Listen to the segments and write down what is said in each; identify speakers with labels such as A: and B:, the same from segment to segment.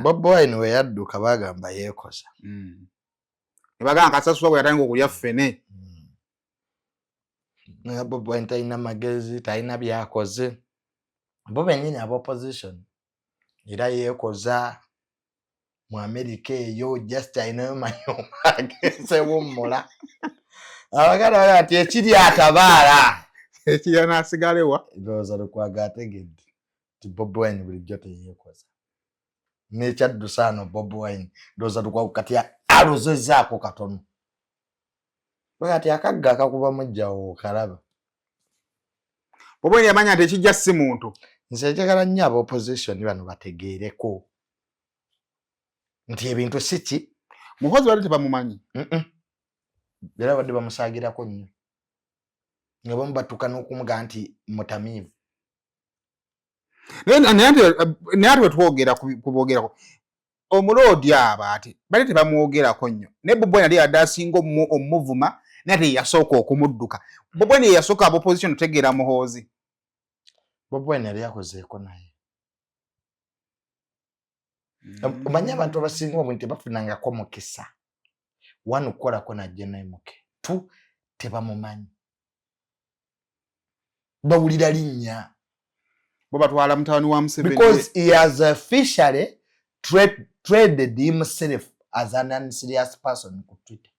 A: Bobi Wine we yadduka bagamba yeekoza.
B: Bagamba kasasula bwe yatanga okulya ffene.
A: Bobi Wine talina magezi, talina byakoze. Bo bennyini aba opposition era yeekoza mu America eyo just ayinayo manyo agezewummula. Abagala ati ekiri atabaala.
B: Ekiri anaasigalewa.
A: Ndowooza Lukwago ategedde nti Bobi Wine bulijjo teyeekoza. N'ekyaddusa ano Bobi Wine ndowooza Lukwago kati alozezzaako katono. Kati akagga akakuba mujjawo kalaba.
B: Bobi Wine yamanya nti ekijja si muntu.
A: Nze njagala nnyo aba opposition bano bategeereko nti ebintu si ki
B: muhozi bali tebamumanyi.
A: Era badde bamusaagirako nnyo nga bamu batuuka n'okumuga nti mutamiivu.
B: Naye ate bwe twogera kuboogerako omuloodi aba ati bali tebamwogerako nnyo naye Bobi Wine yali yadde asinga omuvuma naye ate yasooka okumudduka. Bobi Wine yasooka aba opposition otegeera muhoozi.
A: Bobi Wine yali yakozeeko naye. Omanyi abantu abasinga obwe tebafunangako mukisa. Wano kukolako najje nayimuke. Tu tebamumanyi. Bawulira linnya.
B: Bo batwala mutawani wa Museveni.
A: Because he has officially traded himself as an unserious person on Twitter.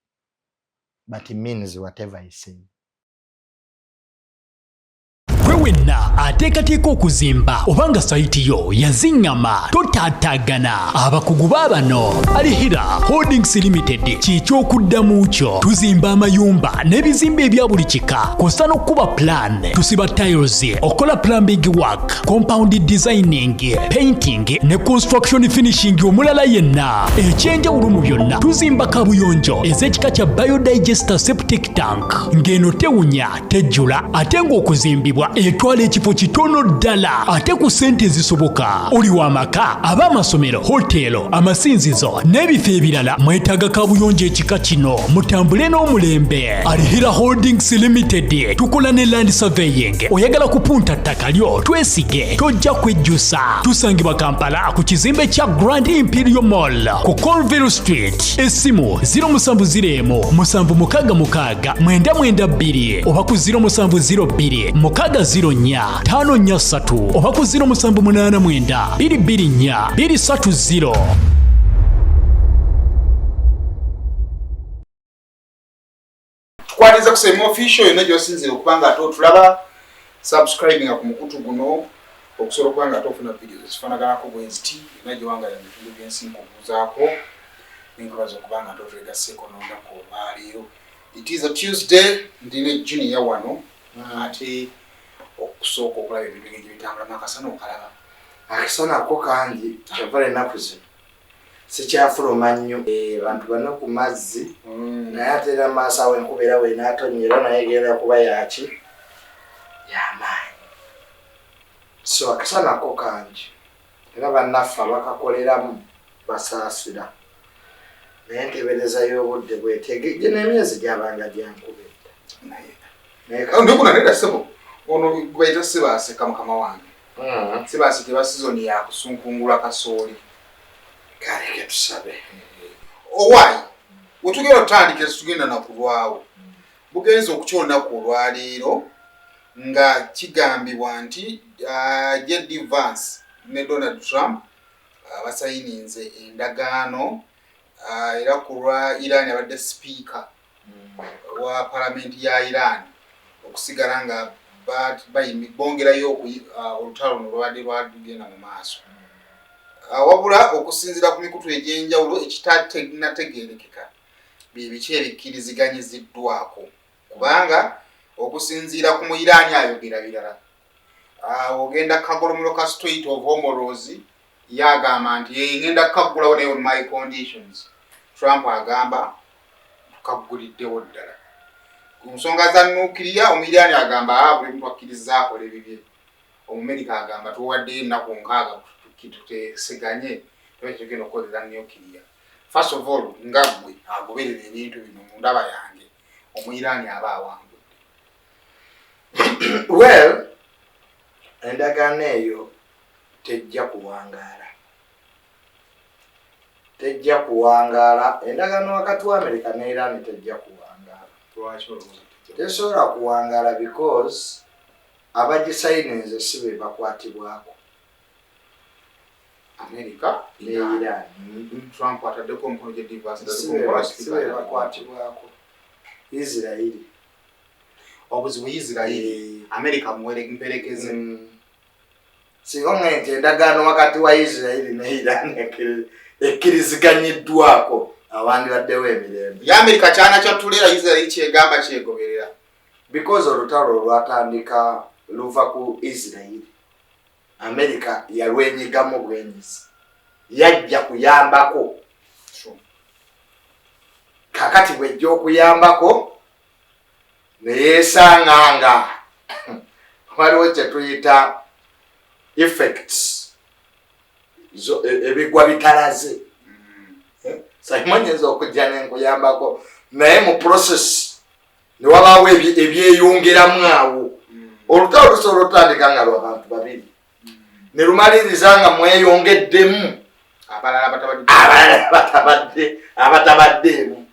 A: But he means whatever he says.
C: Wenna ateekateeka okuzimba obanga sayiti yo yaziŋŋama totaataagana abakugu baabano Alihira Holdings Limited kikyokuddamu kyo tuzimba amayumba n'ebizimbe ebya buli kika kosta n'okkuba plan tusiba tiles okola plumbing work compound designing painting ne construction finishing omulala yenna ekyenjawulo mu byonna tuzimba kabuyonjo ez'ekika kya biodigester septic tank ng'eno tewunya tejjula ate ng'okuzimbibwa etwala ekifo kitono ddala ate ku ssente ezisoboka oli w'amaka ab'amasomero hotelo amasinzizo n'ebifo ebirala mwetaaga kabuyonjo ekika kino mutambule n'omulembe. Alihira Holdings Limited tukola ne land surveying oyagala kupunta ttaka lyo twesige tojja kwejjusa. Tusangibwa Kampala ku kizimbe kya Grand Imperial Mall ku Colville Street. Essimu 0701 766 992 oba ku 0702 04 543 oba ku 0789 224 230.
B: Tukwaniza kusema official yonna gy'osinzira okubanga ate otulaba subscribing ku mukutu guno okusobola okubanga ate ofuna video ezifaanaganako bweziti yonna gyewangala ebitundu by'ensi nkubuuzaako n'enkubaza okubanga ate otwegasseeko n'olunaku olwaleero. It is a Tuesday ndina junior wano ate okusooka okulaba ebintu bingi bitambulamu akasana okalaba.
A: Akasana ako kangi kyava ennaku zino sikyafuluma nnyo bantu bano ku mazzi naye ate era maaso awo enkuba era weenaatonyera naye egenda kuba yaki y'amaanyi. So akasana ako kangi era bannaffe abakakoleramu basaasira naye nteebereza y'obudde bwetegejje n'emyezi gyabanga gyankuba edda.
B: Naye kuna nedda ssebo ono gwaita Sibaase mukama wange. Sibaase teba season ya kusunkungula kasooli.
A: Kale ke tusabe.
B: Owaayi wetugenda otandika tugenda nakulwawo bugenza okukyolunaku olwaleero nga kigambibwa nti J.D. Vance ne Donald Trump basayininze endagaano era ku lwa Iran abadde sipiika wa palamenti ya Iran okusigala nga bongerayo olutalo luno lwabadde lwagenda mu maaso. Wabula okusinziira ku mikutu egy'enjawulo ekitategeerekeka bye biki ebikkiriziganyiziddwako kubanga okusinziira ku Muiraani ayogera birala. Ogenda kagolomero ka Strait of Hormuz yagamba nti ngenda kaggulawo naye on my conditions. Trump agamba tukagguliddewo ddala. Ku nsonga za nukiriya Omuiraani agamba buli muntu akkiriza akola ebibye. Omumerika agamba tuwaddeyo ennaku 6 tutesiganye twekigenda okukolera nukiriya. First of all nga gwe agoberera ebintu bino mu ndaba yange Omuiraani aba awangudde.
A: Well, endagaano eyo tejja kuwangaala tejja kuwangaala. Endagaano wakati wa America ne Iran tejja kuwangaala. Tesobola kuwangaala because abagisayininze si be bakwatibwako.
B: America
A: ne Iran.
B: Trump ataddeko omukono gye divorce
A: si be bakwatibwako. Israeli.
B: Obuzibu Israeli. America mperekeze.
A: Singa nti endagaano wakati wa Israeli ne Iran ekkiriziganyiddwako awandibaddewo emirembe.
B: Ya America kyana kyatulera Israeli kyegamba kyegoberera.
A: Because olutalo olwatandika luva ku Israeli. America yalwenyigamu bwenyisi. Yajja kuyambako. Kakati bwejja okuyambako neyeesanganga waliwo kye tuyita effects ebigwa bitalaze. Sayimanyinza okujja nenkuyambako naye mu process ne wabaawo ebyeyongeramu awo. Olutalo lusobola otandika nga lw'abantu babiri ne lumaliriza nga mweyongeddemu abatabaddeemu.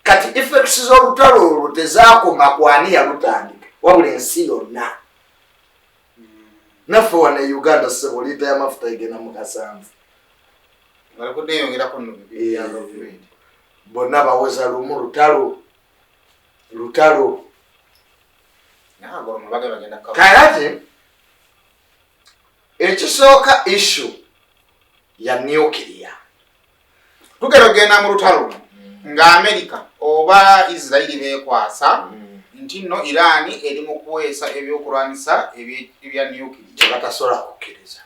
A: Kati effects z'olutalo olwo tezaakoma ku ani yalutandika wabula ensi yonna. Naffe wano e Uganda ssebo liita y'amafuta egenda mu 7. Bonna bawoza lumu lutalo. Kakati ekisooka issue ya nuclear.
B: Tugero genda mu lutalo nga America oba Israeli beekwasa nti nno Iran eri mu kuweesa ebyokulwanyisa ebya nuclear
A: batasobola kukkiriza.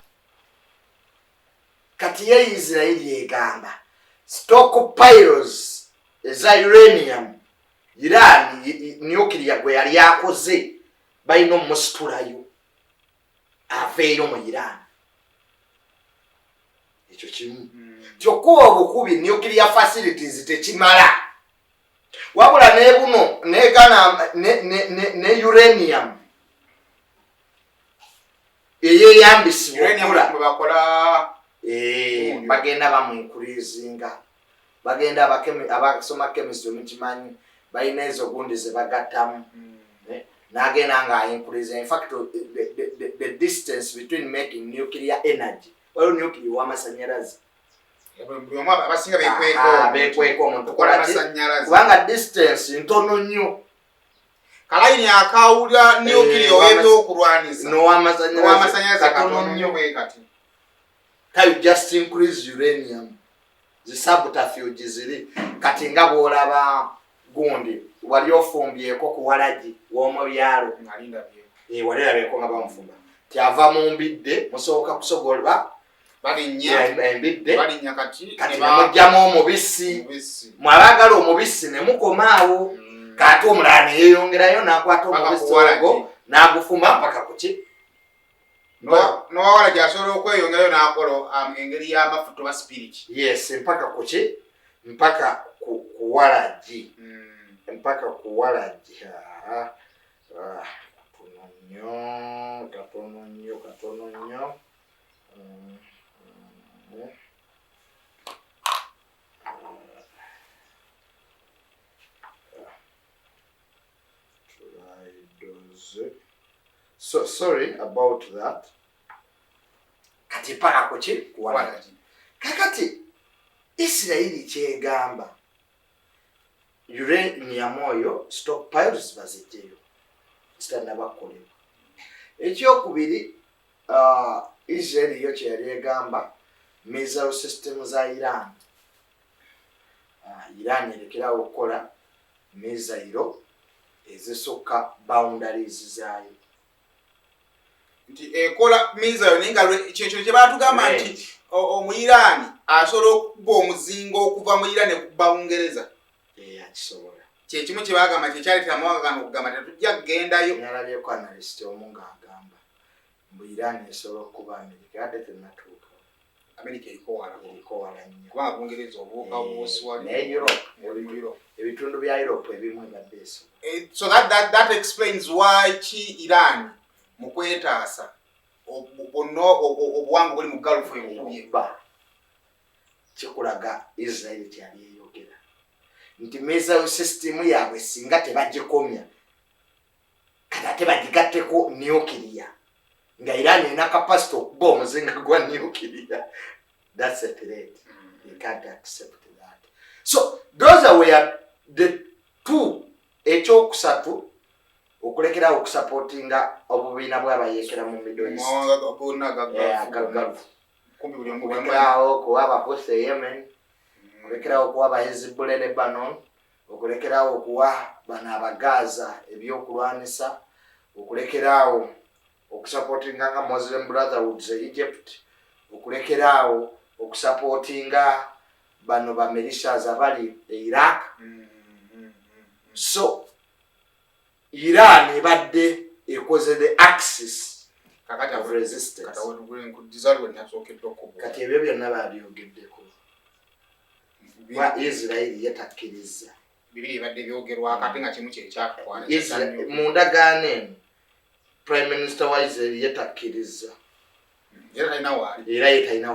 A: Kati ye Israeli egamba stockpiles eza uranium Iran nuclear gwe yali akoze balina omusitulayo aveeyo mu Iran. Ekyo kimu. Kyokka obukubi nuclear facilities tekimala. Wabula ne buno ne uranium eyeyambisibwa bagenda bamwikurizinga. Bagenda abasoma chemistry mukimanyi balina ezo gundi ze bagattamu. N'agenda ng'ayinkuriza. In fact, the distance between making nuclear energy or nuclear w'amasanyalaze beekweka omuntu kubanga distance ntono nnyo.
B: Kalayini akawulira nuclear ow'ebyokulwanyisa
A: n'ow'amasanyalaze katono nnyo. You just increase uranium. The subterfuge ziri kati nga bw'olaba gundi wali ofumbyeko ku Waragi w'omu byalo walirabyeko nga bamufumba tyava mu mbidde musoboka kusogola embidde kati nemugjamu omubisi mwabaagala omubisi ne mukomaawo. Kati omulala ne yeeyongerayo n'akwata omubisi ogwo n'agufumba mpaka kuki
B: n'owawala gy'asobola okweyongerayo n'akola engeri y'amafuta oba spirit.
A: Yes, mpaka kuki mpaka ku Waragi. Mpaka ku Waragi. Katono nnyo. So sorry about that. Kati paka kuki ku Waragi. Kakati Israeli kyegamba uranium oyo stockpiles bazijjeyo zitannabakkolebwa. Ekyokubiri Israeli yo kyeyali egamba missile system za Iran. Iran erekerawo okukola missile ezisukka boundaries zaayo.
B: Nti ekola missile ninga kyekyo kye baatugamba nti Omuyirani asobola okuba omuzingo okuva mu Iran ekubba Bungereza.
A: Akisobola.
B: Kyekimu kye baagamba kyekyaleetera amawanga gano okugamba tetujja kugendayo.
A: Nalabyeko analyst omu ng'agamba mbu Iran esobola okuba Amerika ate tennatuuka.
B: Amerika eriko wala
A: nnyo.
B: Kubanga Bungereza obuwuka buwusiwali.
A: Ne Europe. Ebitundu bya Europe ebimu ebadde esobola.
B: So that explains why Iran mu kwetaasa obuwangu buli mu Gulf ebukubye.
A: kikulaga Israel kyali eyogera nti missile system yaabwe singa tebagikomya kata tebagigatteko nuclear nga Iran ina capacity okuba omuzinga gwa nuclear. That's a threat. You can't accept that. So those were the two ekyokusatu okulekera okusupportinga obubiina bw'abayekera mu Middle East. Okulekerawo kuwa abakozi Yemen, okulekerawo kuwa Hezbollah Lebanon, okulekerawo kuwa bano abagaza ebyokulwanisa, okulekerawo okusupportinga nga Muslim Brotherhood Egypt, okulekerawo okusupportinga bano ba militias abali Iraq. So Iran ebadde ekoze the axis of resistance. Kati ebyo byonna babyogeddeko. Wa Israel yatakkiriza.
B: Bibiri badde byogerwa kati nga kimu kye kyakwana.
A: Mu ndagaano eno Prime Minister wa Israel yatakkiriza.
B: Era talina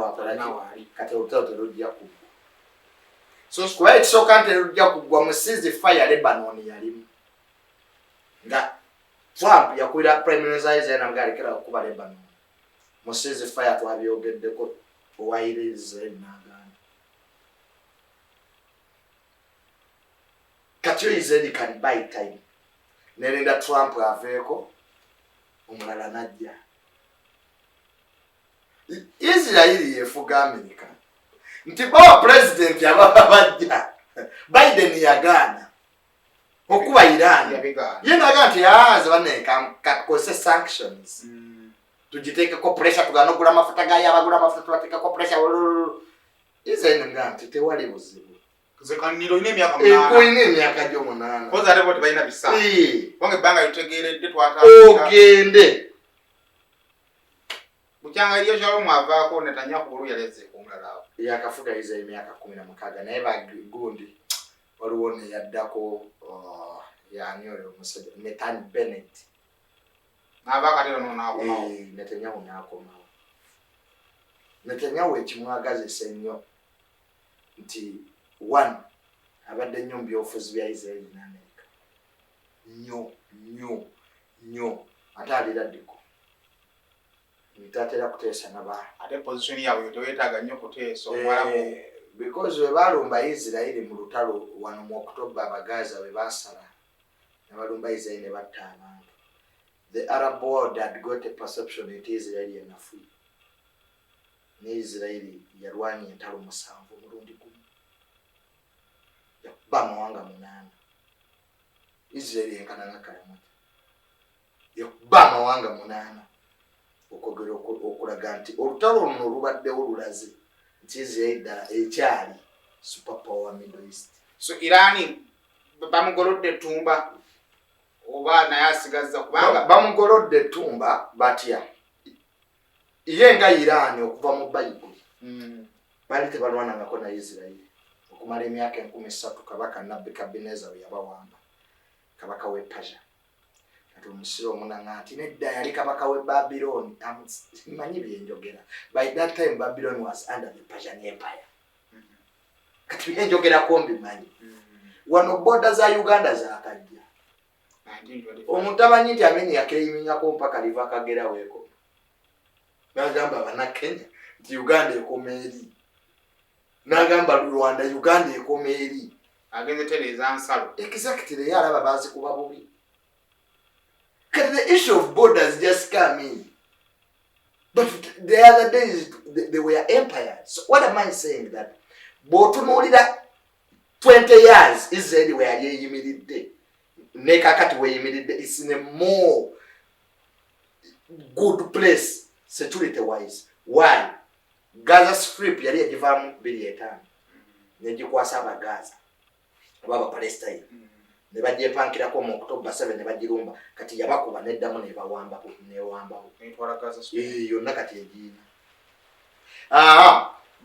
B: waali.
A: Kati olutalo terujja kuggwa. So square kisooka nti terujja kuggwa mu ceasefire Lebanon yalimu. Nga Trump yakwira Prime Minister Israel namgalekera okuba Lebanon. Mu ceasefire twabyogeddeko owaire Israel n'agaana. Kati Israel can buy time. Nelinda Trump aveeko omulala najja. Israel yefuga America. Nti bawa president yababa bajja. Biden yagaana. Okuba Iran. Yena aganti yaze baneka kakose sanctions. Tujiteke ko pressure tugano kula mafuta gaya abagula mafuta tubateka ko pressure. Israel nganti tewali buzibu.
B: Zekaniro ine myaka 8.
A: Ko ine myaka jo 8.
B: Koza rebo tibaina bisa. Wange banga yutegeredde twata.
A: Ogende.
B: Mukyanga iliyo chalo mwavako Netanyahu bulu yaleze kumulalawo.
A: Yakafuga Israel myaka 16 naye bagundi waliwo ne yaddako yani oyo musajja Nathan Bennett.
B: N'abakatero n'ako.
A: Netanyahu n'akomawo. Netanyahu ekimwagazisa ennyo nti one abadde nnyo mu byobufuzi bya Israel ne America. Nnyo ate aliraddeko. Nitatera kuteesa naba.
B: Ate position yawe tewetaaga nnyo kuteesa omwalamu.
A: Because we balumba Israel mu lutalo wano mu October abagaza we basala. Ne balumba Israel ne batta abantu. The Arab world had got a perception it is Israel enough. Ne Israel yalwanye entalo 7 mulundi gumu. Yakuba amawanga 8. Israel yenkananga kalamu. Yakuba amawanga 8. Okogera okulaga nti olutalo luno lubaddewo lulaze nti Israel ddala ekyali superpower Middle East.
B: So Irani bamugolodde Tumba oba naye asigaza kubanga
A: bamugolodde Tumba batya ye nga Iran okuva mu Bayibuli bali tebalwanangako na Israel okumala emyaka 13 kabaka Nabukadineza we yabawamba kabaka w'e Persia. Kati omusiro omunanga nti nedda yali kabaka w'e Babylon. Manyi byenjogera. By that time Babylon was under the Persian Empire. Kati byenjogera kombi manyi. Wano border za Uganda zaakajja. Omutamanyi nti ameni yakeyiminyako mpaka liva Kagera weeko. N'agamba bana Kenya nti Uganda ekoma eri. N'agamba Rwanda Uganda ekoma eri.
B: Agenze tereza nsalo.
A: Exactly yalaba bazi kuba bubi. The issue of borders just come in. But the other days they were empires. So what am I saying that? Botunulira 20 years Israel were yeyimiridde. Nekakati we yimiridde is in a more good place security wise. Why? Gaza Strip yali egivamu 2.5. Negikwasa abagaza. Ababa Palestine. Ne bajepankirako mu October 7 ne bagirumba kati yabakuba neddamu ne bawamba
B: netwala Gaza
A: yonna kati egiina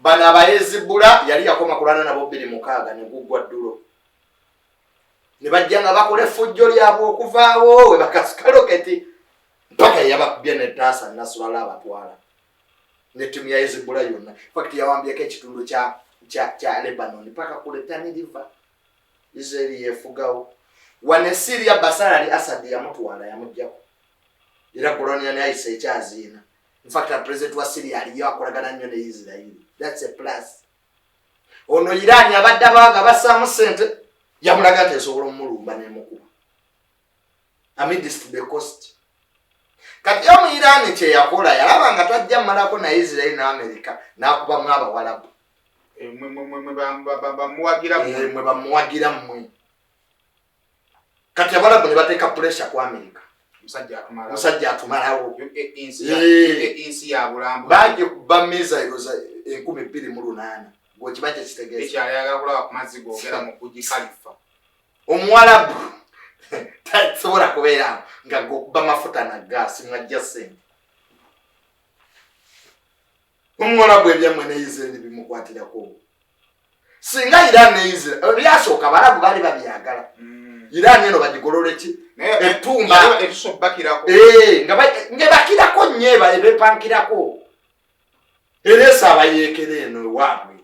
A: bana abayezibula yali yakoma kulana nabo 2.6 ne guggwa ddulo ne bajja nga bakole fujjo lyabwe okuvaawo we bakasukalo keti mpaka yabakubye netaasa nasulala abatwala ne timu ya Hezbollah yonna fact yawambyeko ekitundu kya cha Lebanon paka kule Tani River. Israeli yefugawo. Wane Syria Bashar al-Assad yamutwala yamujjako. Era colonial yaise ekyazina. In fact, the president wa Syria ali yakolagana nnyo ne Israel. That's a plus. Ono Iran abadde abaga basaamu sente yamulaga tesobola omulumba nemukuba. Amidst the cost. Kati yamu Iran kye yakola yalaba nga tajja malako na Israel na America nakuba mwaba walabu. Mwe bamuwagira mmwe. Kati abalabu ne bateeka pressure ku America. Musajja atumalawo.
B: Insi ya bulambu.
A: Baje kuba missiles za 2028. Gwe kibaje kitegeeza.
B: Ekyayagala kulaba ku mazzi gogera mu kuji Khalifa.
A: Omuwalabu tasobola kubeera nga gokuba mafuta na gas mwajja sente. Omuwalabu ebyamwe ne Israel bimukwatirako. Singa Iran ne Israel byasooka balabu bali babyagala. Iran eno bagigolole ki? Etumba
B: etuso bakirako.
A: Nga bakirako nyeba ebepankirako. Eresa abayekere eno wabwe.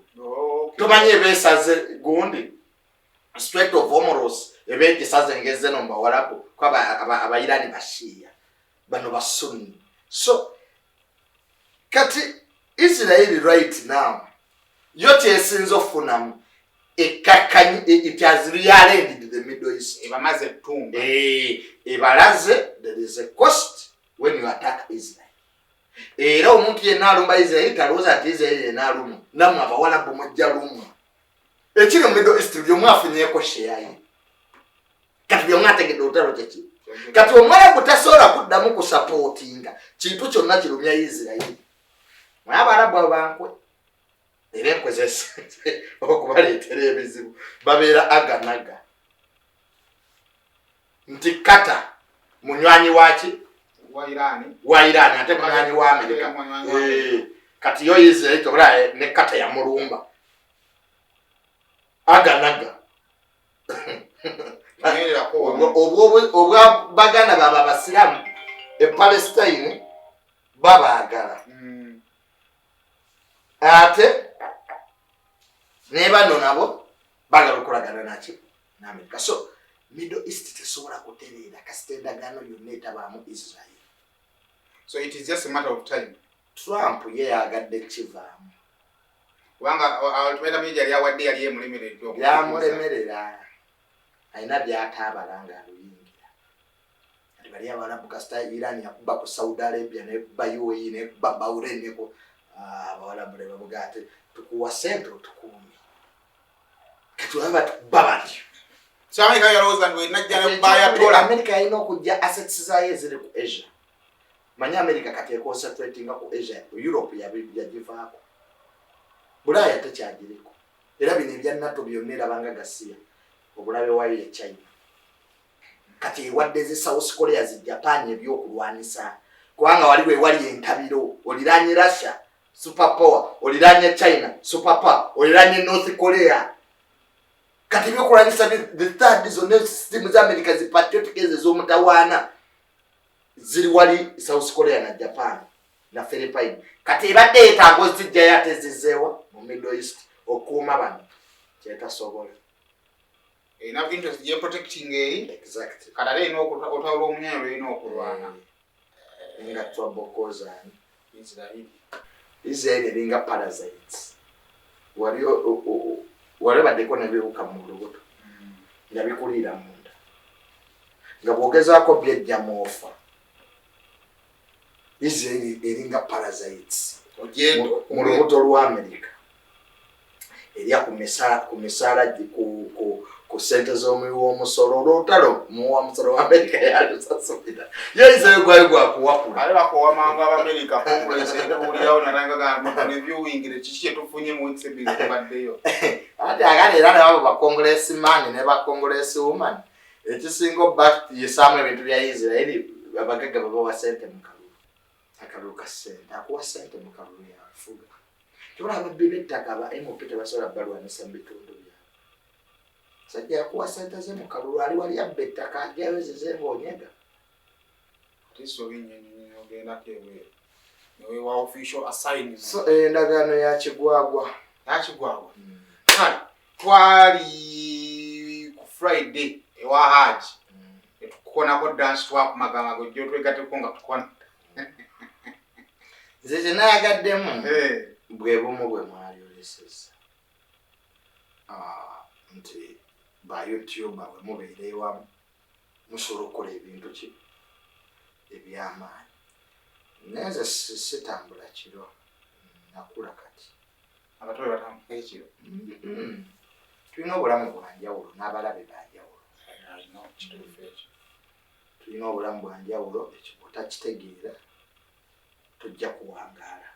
A: Tumanye besaze gundi. Strait of Hormuz ebeki saze ngeze no mbawalapo kwa abayirani bashiya bano basunni. So kati Israel right now yote esinzo funamu ekakanyi it has rearranged the Middle East.
B: Ebamaze tumba.
A: Ebalaze there is a cost when you attack Israel. Era omuntu yenna alumba Israel talooza ati Israel yenna aluma namwe abawalabu mujja lumu. Ekiri mu Middle East byomwafunyeeko share. Kati byomwategedde olutalo kyeki. Kati omwalabu tasobola kuddamu ku supportinga kintu kyonna kirumya Israel. Mwe abalabu abankwe era enkozesa okubaleetera ebizibu babeera aganaga nti kata munywanyi waki wa Iran ate munywanyi wa Amerika. Kati yo Israel tobula ne kata ya mulumba aganaga obwa bagana baba Abasiraamu Palestine babaagala ate nebano nabo bagala okolagana naki na America. So Middle East tesobola kutereera kasitendagano yonna etabaamu Israel.
B: So it is just a matter of time.
A: Trump yeyagadde kivaamu
B: wanga ultimate media yawadde yali emulemeredde
A: yamulemerera ayina byataabala nga aluyingira. Kati bali abalabu kasita Iran yakuba ku Saudi Arabia nekuba UAE nekuba Bahrain neko abawalabu bavuga ati tukuwa sente tukuumi. Kati waba tukuba batyo.
B: So America yalowooza nti wenajja ne baya tola.
A: America yalina okujja assets zaayo eziri ku Asia. Manya America kati econcentratinga ku Asia. Europe yagivaako. Bulaya tekyagiriko. Era bino ebya NATO byonna erabanga gasiya. Obulabe waayo ya China. Kati wadde zi South Korea zi Japan ebyokulwanisa. Kubanga waliwo ewali entabiro. Oliranye Russia, superpower. Oliranye China, superpower. Oliranye North Korea. Kati byokulwanisa the third zone system za America zi patriotic ez'omutawaana ziri wali South Korea na Japan na Philippines. Kati ebadde etaago zijja yatezizeewa mu Middle East okuuma bano kyetasobola.
B: Enough interest ye protecting
A: exactly.
B: Kadale ino otawula omunyalo ino okulwana.
A: Nga twabokoza Israel eringa parasites. Wali baddeko nebiruka mu lubuto nga bikulira munda nga bwogezaako byejja muofa. Israel eringa parasites mu lubuto lwa America erya ku misaala ku sente z'omuwi omusolo olw'olutalo muwa musolo wa America yalusasubira ye Israel gwali gwakuwakula
B: ale bakowamanga Abamerica kongresi etuwulirawo natanga nebyuwingire kiki kyetufunye mu weeks ebiri kubaddeyo
A: ate agane era nabo bakongresi man ne bakongresi woman ekisinga obbayisaamu ebintu bya Israel abagagga babawa sente mu kalulu akalulu ka sente akuwa sente mu kalulu yafuga tubula ababbi b'ettaka aba MOP tebasobola balwanisa mu bitundu byabwe. Sajja yakuwa sente ze mu kalulu ali wali abba ettaka ajawezeze ng'onyega
B: tiso binyenyi ogenda kewe newe wa official assignment.
A: So endagaano ya kigwagwa
B: Achigwawo. Kale twali ku Friday ewa Haji. Tukona ko dance twap magama go jjo twegate konga tukona.
A: Nze nayagaddemu bwe bumu bwe mwali olesesa. Nti ba YouTube bwe mubeere ewamu musobola okukola ebintu ki ebyamaanyi. Neze sitambula kiro nakula kati.
B: Abatobe batambula ekiro.
A: Tulina obulamu bwanjawulo n'abalabe banjawulo. Tulina obulamu bwanjawulo ekyo otakitegeera tojja kuwangaala.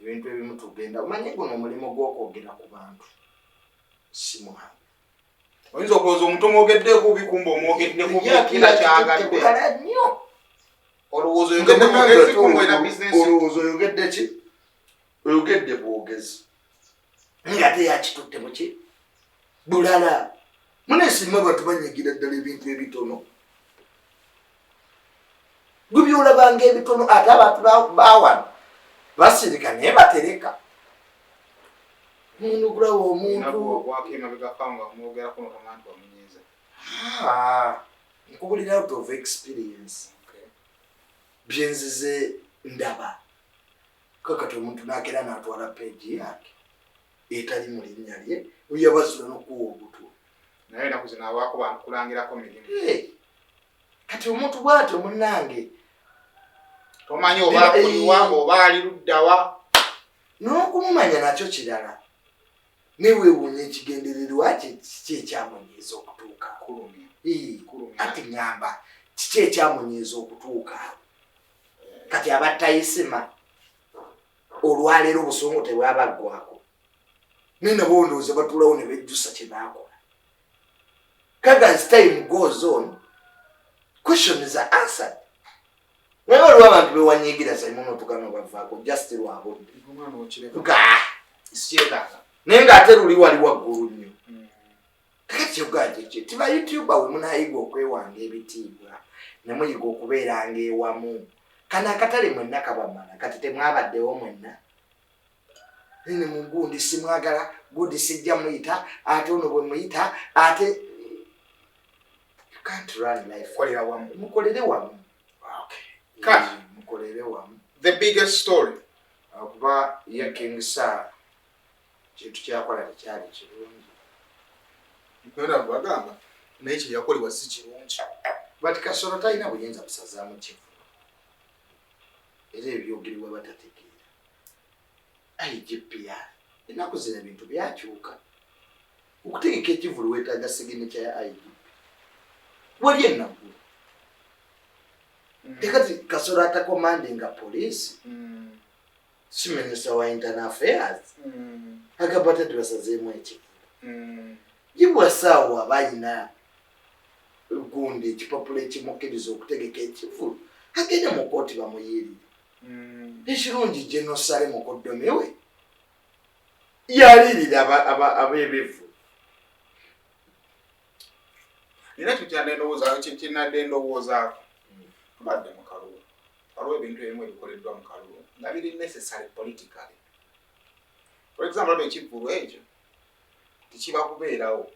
A: Ebintu ebimu tugenda omanye guno omulimu gw'okwogera ku bantu si muhango.
B: Oyinza okulowooza omuntu omwogeddeko bikumba omwogeddeko kira kyagadde.
A: Nnyo.
B: Olowooza oyogedde bwogezi kumba olina bizinesi.
A: Olowooza oyogedde ki? Oyogedde bwogezi. Nga ate yakitutte mu ki? Bulala. Muneesimba abantu banyigira ddala ebintu ebitono. Gwe byolabanga ebitono ate abantu bawano basirika naye batereka. Omuntu gulawa omuntu. Nkubulira out of experience. Byenzize ndaba. Kakati omuntu nakera n'atwala peegi yake etali mu linnya lye oyabazula n'okuwa obutu.
B: Naye nakuzina abaako bankulangirako mirimu.
A: Kati omuntu bw'atyo munnange
B: tomanyi oba kuliwa oba ali luddawa.
A: N'okumumanya nakyo kirala. Neweewuunya ekigendererwa kiki ekyamunyiiza okutuuka. Ati nyamba kiki ekyamunyiiza okutuuka. Kati abattayisima olwaleero obusungu tebwabaggwako. Naye nabo ndowooza batuulawo ne bejjusa kye baakola. Kaga as time goes on, questions are answered. Naye waliwo abantu bewanyiigira Simon Otukano bavaako just lwabudde. Naye ng'ate luli wali waggulu nnyo. Kakati kyogaje ki? Tiba YouTuber we munaayiga okwewanga ebitiibwa ne muyiga okubeeranga ewamu. Kana akatale mwenna kabamala kati temwabaddewo mwenna. Nene mu gundi simwagala gundi sijja muyita ate ono bwe muyita ate you can't run life.
B: Kolera wamu.
A: Mukolere wamu.
B: Kati
A: mukolere wamu.
B: The biggest story.
A: Kuba ye King Sir kintu kyakola tekyali kirungi.
B: Nona bagamba naye kye yakolebwa si kirungi.
A: But Kasolo talina buyinza busazaamu kivu. Era ebyogerebwa batategeera. IGP ennaku zino ebintu byakyuka. Okutegeka ekivulu weetaaga signature ya IGP. Wali ennaku. Tekati Kasolo atakomandinga poliisi. Si Minister wa Internal Affairs. Agamba ate tubasazeemu ekivulu. Jibwa saawa bayina gundi ekipapula ekimukkiriza okutegeka ekivulu. Agende mu kooti bamuyirire. Ekirungi General Sale Mukoddomi we yalirira abeebivu.
B: Era kinadde ndowoozaako. Tubadde mu kalulu. Waliwo ebintu ebimu ebikoleddwa mu kalulu nga biri necessary politically. For example, ekivulu ekyo tekiba kubeerawo.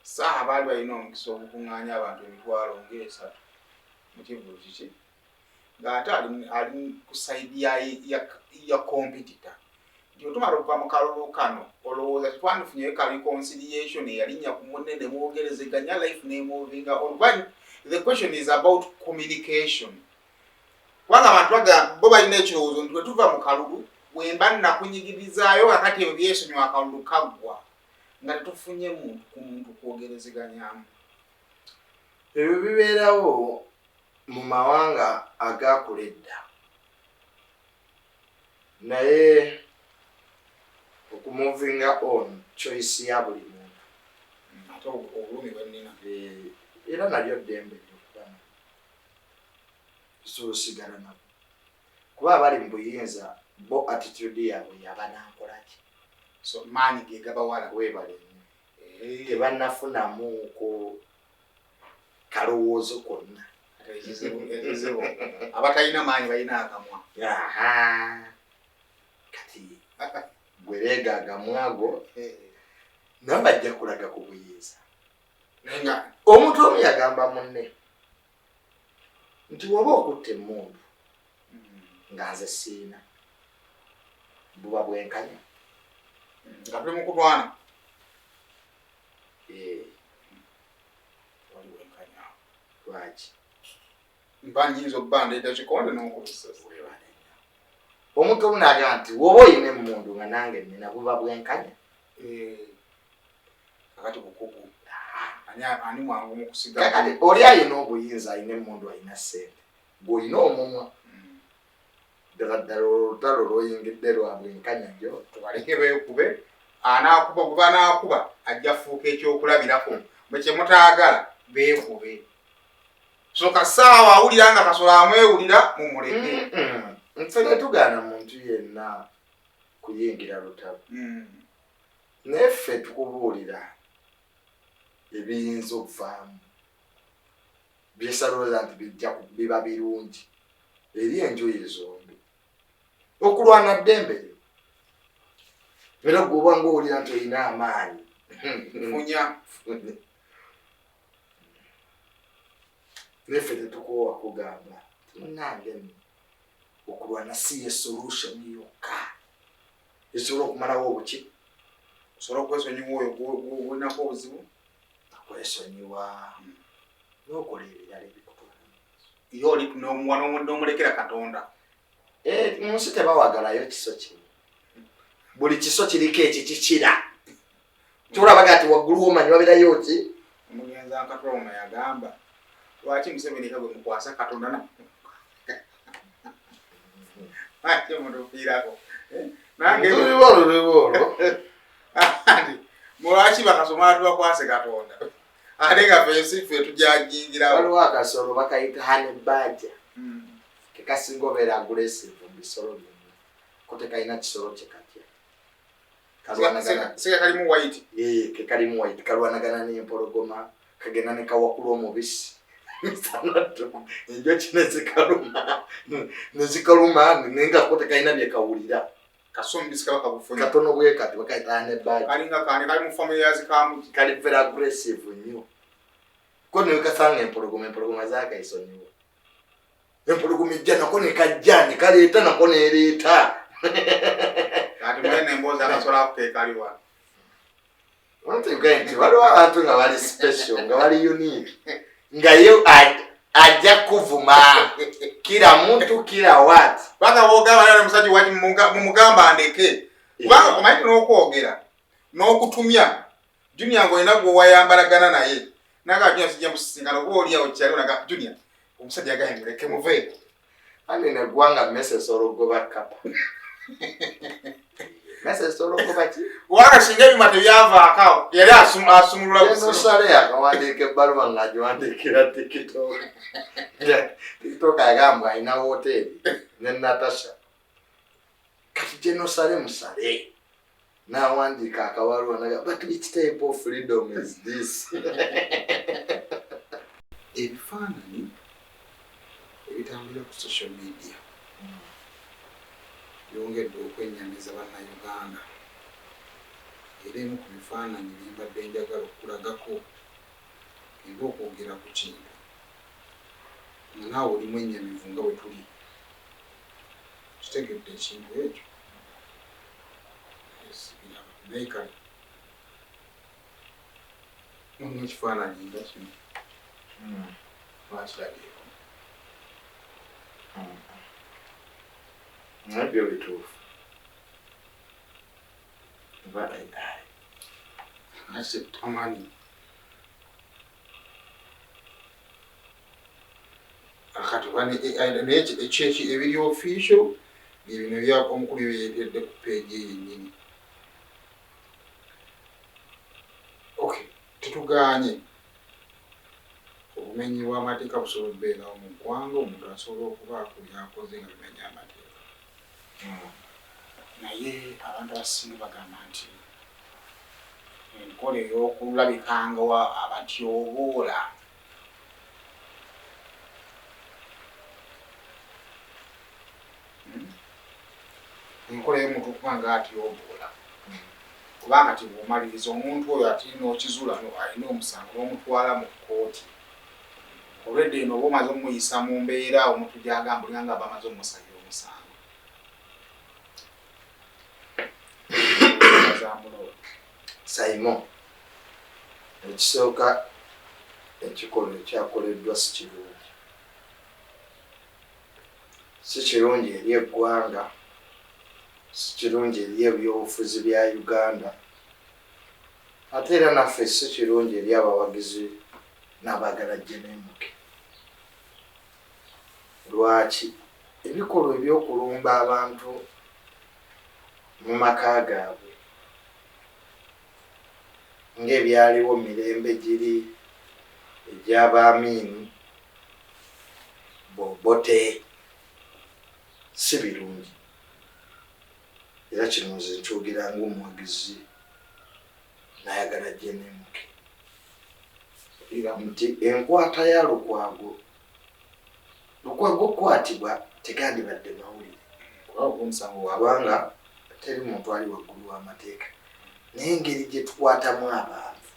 B: Saaha baali balina omukisa okukuŋŋaanya abantu emitwalo ng'esatu mu kivulu kiki. Ng'ate ali ku sayidi ya competitor. Nti otumala okuva mu kalulu kano olowooza tetwandifunyeyo ka reconciliation eyalinnya ku munne ne mwogerezeganya life nemovinga on. The question is about communication. Kubanga abantu bo balina ekirowoozo nti bwe tuva mu kalulu wemba nakunyigirizaayo kakati ebyo byesonyiwa akalulu kaggwa nga tetufunye muntu ku muntu kwogerezeganyaamu.
A: Ebyo bibeerawo mu mawanga agakula edda. Naye okumuvinga on choice ya buli muntu.
B: Ate obulumi bwenina.
A: Era nalyo ddembe lyokubana. Tusigala nabo. Kuba abali mu buyinza bo attitude yaabwe yaba nankolaki.
B: So maanyi ge gabawala
A: weebale nnyo. Tebannafunamu ko kalowoozo konna.
B: Abatalina maanyi balina akamwa.
A: Kati gwereegaaga mwago naye bajja kulaga ku buyinza.
B: Nenga
A: Omuntu omu yagamba munne nti woba okutte emmundu nga nze siina buba bwenkanya
B: nga tuli mu kulwana. Wali bwenkanya.
A: Lwaki?
B: Mba nyinza obba ndeeta kikonde n'okubisa.
A: Omuntu omu n'agamba nti woba oyina emmundu nga nange nnina buba bwenkanya.
B: Kakati bukugu. Ani mwangu mu kusiga.
A: Kakati oli ayina obuyinza, ayina emmundu, ayina ssente, gw'olina omumwa. Ddala olutalo lw'oyingidde lwa bwenkanya gyo.
B: Tubaleke beekube. Anaakuba gwe banaakuba ajja fuuka ekyokulabirako. Bwe kye mutaagala beekube. So kasaawa awulira nga Kasolo amwewulira mumuleke.
A: Nfe ne tugaana muntu yenna kuyingira lutalo. Naye ffe tukubuulira ebiyinza okuvaamu byesalooza nti bijja biba birungi eri enjuyi zombi. Okulwana ddembe era gwoba ng'owulira nti olina amaanyi
B: Funya.
A: Neffe tetukoowa kugamba munnange okulwana si ye solution yokka esobola okumalawo obuki.
B: Osobola okwesonyiwa oyo gw'olinako obuzibu.
A: Akwesonyiwa n'okola ebirala ebikutwala.
B: Iyo oli n'omulekera Katonda.
A: Mu nsi tebawagalayo kiso kimu. Buli kiso kiriko ekikikira. Tulabaga ati waggulu w'omanyi wabeerayo ki?
B: Omugenzi Nkatoloma yagamba lwaki Museveni kagwe mukwasa Katonda na ate mutufiirako. Nange
A: luliboolo.
B: Mulwaki bakasoma tubakwase Katonda ate nga ffe tujagingirawo.
A: Waliwo akasolo bakayita Hanebadger. Kekasinga obeera aggressive mu bisolo byonna. Ko tekalina kisolo kye katya.
B: Sika kalimu white.
A: Kekalimu white. Kalwanagana n'empologoma. Kagenda ne kawakula omubisi. Enjoki ne zikaluma nenga ko tekalina bye kawulira.
B: Kasomubisi kaba kabufunye.
A: Katono bwe kati bakayita Hanebadger.
B: Kalinga kali mu family yazikamu.
A: Kali very aggressive nnyo. Ko ne kasanga empologoma zaakaisonyiwa. Empologoma ejja nako ne kajja ne kaleeta nako neereeta.
B: Kati mwene emboozi akasobola kuteekaliwa.
A: Nti waliwo abantu nga bali special, nga bali unique. Nga yo ajja kuvuma kila muntu kila wati.
B: Baka bogamba nale musajja wati mumugamba andeke. Kubanga omanyi n'okwogera n'okutumya Junior ng'olina gwe wayambalagana naye. Naga Junior sijja musisinkana oba oli awo kyali naga Junior omusajja agaye muleke muveeko.
A: Ani ne gwanga Mrs. Orogoba kapa. Mrs. Orogoba ki?
B: Wanga singa ebima tebyavaako yali asumulula
A: buso. Sale yakawandiika ebbaluwa ng'agiwandiikira TikTok. TikTok agamba alina hoteeri ne Natasha. Kati General Sale Musale n'awandiika akabaluwa naga but which type of freedom is this?
B: Ebifaananyi ebitambulira ku social media byongedde okwennyamiza bannayuganda. Era emu ku bifaananyi bye mbadde njagala okulagako nga okwogera ku kintu nga naawe olimu ennyamivu nga bwe tuli. Kitegedde ekintu ekyo naye kale olina ekifaananyi nga kino lwakirabyeko.
A: Nabyo bituufu.
B: Amani akati naye ekyeki ebiri official ebino bya omukulu yeyeetedde ku peegi yennyini. Okay, tetuganye obumenyi bw'amateeka busobola okubeerawo mu ggwanga. Omuntu asobola okubaako byakoze nga bimenya amateeka. Naye abantu abasinga bagamba nti enkola ey'okulabikanga abatyoboola enkola y'omuntu okubanga ati yobola kubanga tibwomaliriza omuntu oyo ati n'okizula alina omusango n'omutwala mu kkooti olwedde eno oba omaze omuyisa mu mbeera omuntu gyagamba olinganga bamaze omusalira omusango.
A: Simon, ekisooka ekikolwa ekyakoleddwa si kirungi. Si kirungi eri eggwanga, si kirungi eri ebyobufuzi bya Uganda, ate era naffe si kirungi eri abawagizi n'abaagala GNMK. Lwaki ebikolwa ebyokulumba abantu mu maka gaabwe ng'ebyaliwo mirembe giri egy'Abaamini Bobote si birungi. Era kino nze nkyogera ng'omuwagizi n'ayagala GNMK nti enkwata ya Lukwago okukwatibwa tegandibadde mawulire kubanga teri muntu ali waggulu w'amateeka, naye engeri gye tukwatamu abantu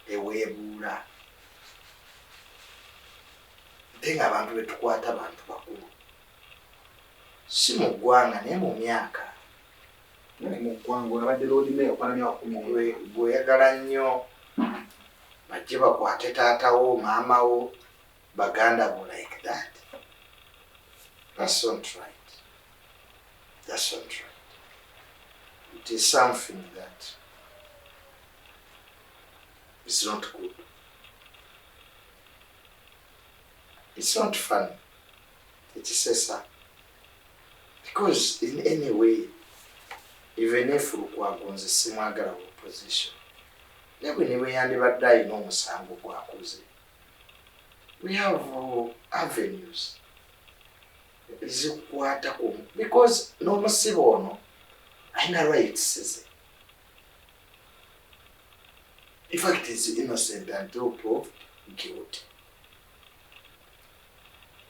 A: eweebuula ate ng'abantu be tukwata bantu bakulu si mu ggwanga naye mu myaka. Bw'oyagala nnyo bajje bakwate taatawo maamawo baganda bo like that. That's not right. That's not right. It is something that is not good. It's not fun. It is a sad. Because in any way, even if Lukwago nze simwagala mu opposition, nebwe ne yandibadde alina omusango gwakoze. We have avenues ezikukwatako because n'omusibe ono alina rights ze. In fact, is innocent until proved guilty.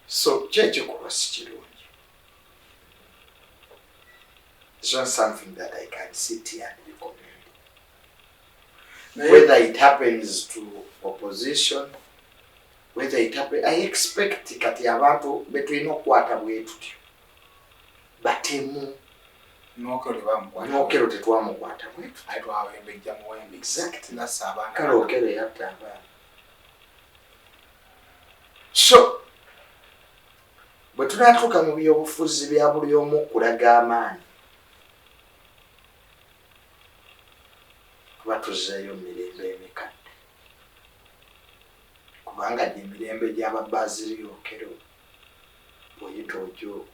A: So kyekikolwa si kirungi. It's not something that I can sit here and recommend. Whether it happens to opposition, whether it happens, I expect kati abantu betulina okukwata bwe tutyo batemu n'okero tetwamukwata bwe tutyo. Exactly. Kale okero yatta abaana. So bwe tunaatuuka mu byobufuzi bya buli omu okulaga amaanyi kuba tuzzeeyo mirembe emikadde kubanga gye mirembe gy'Ababaaziri Okero bw'oyita ojjo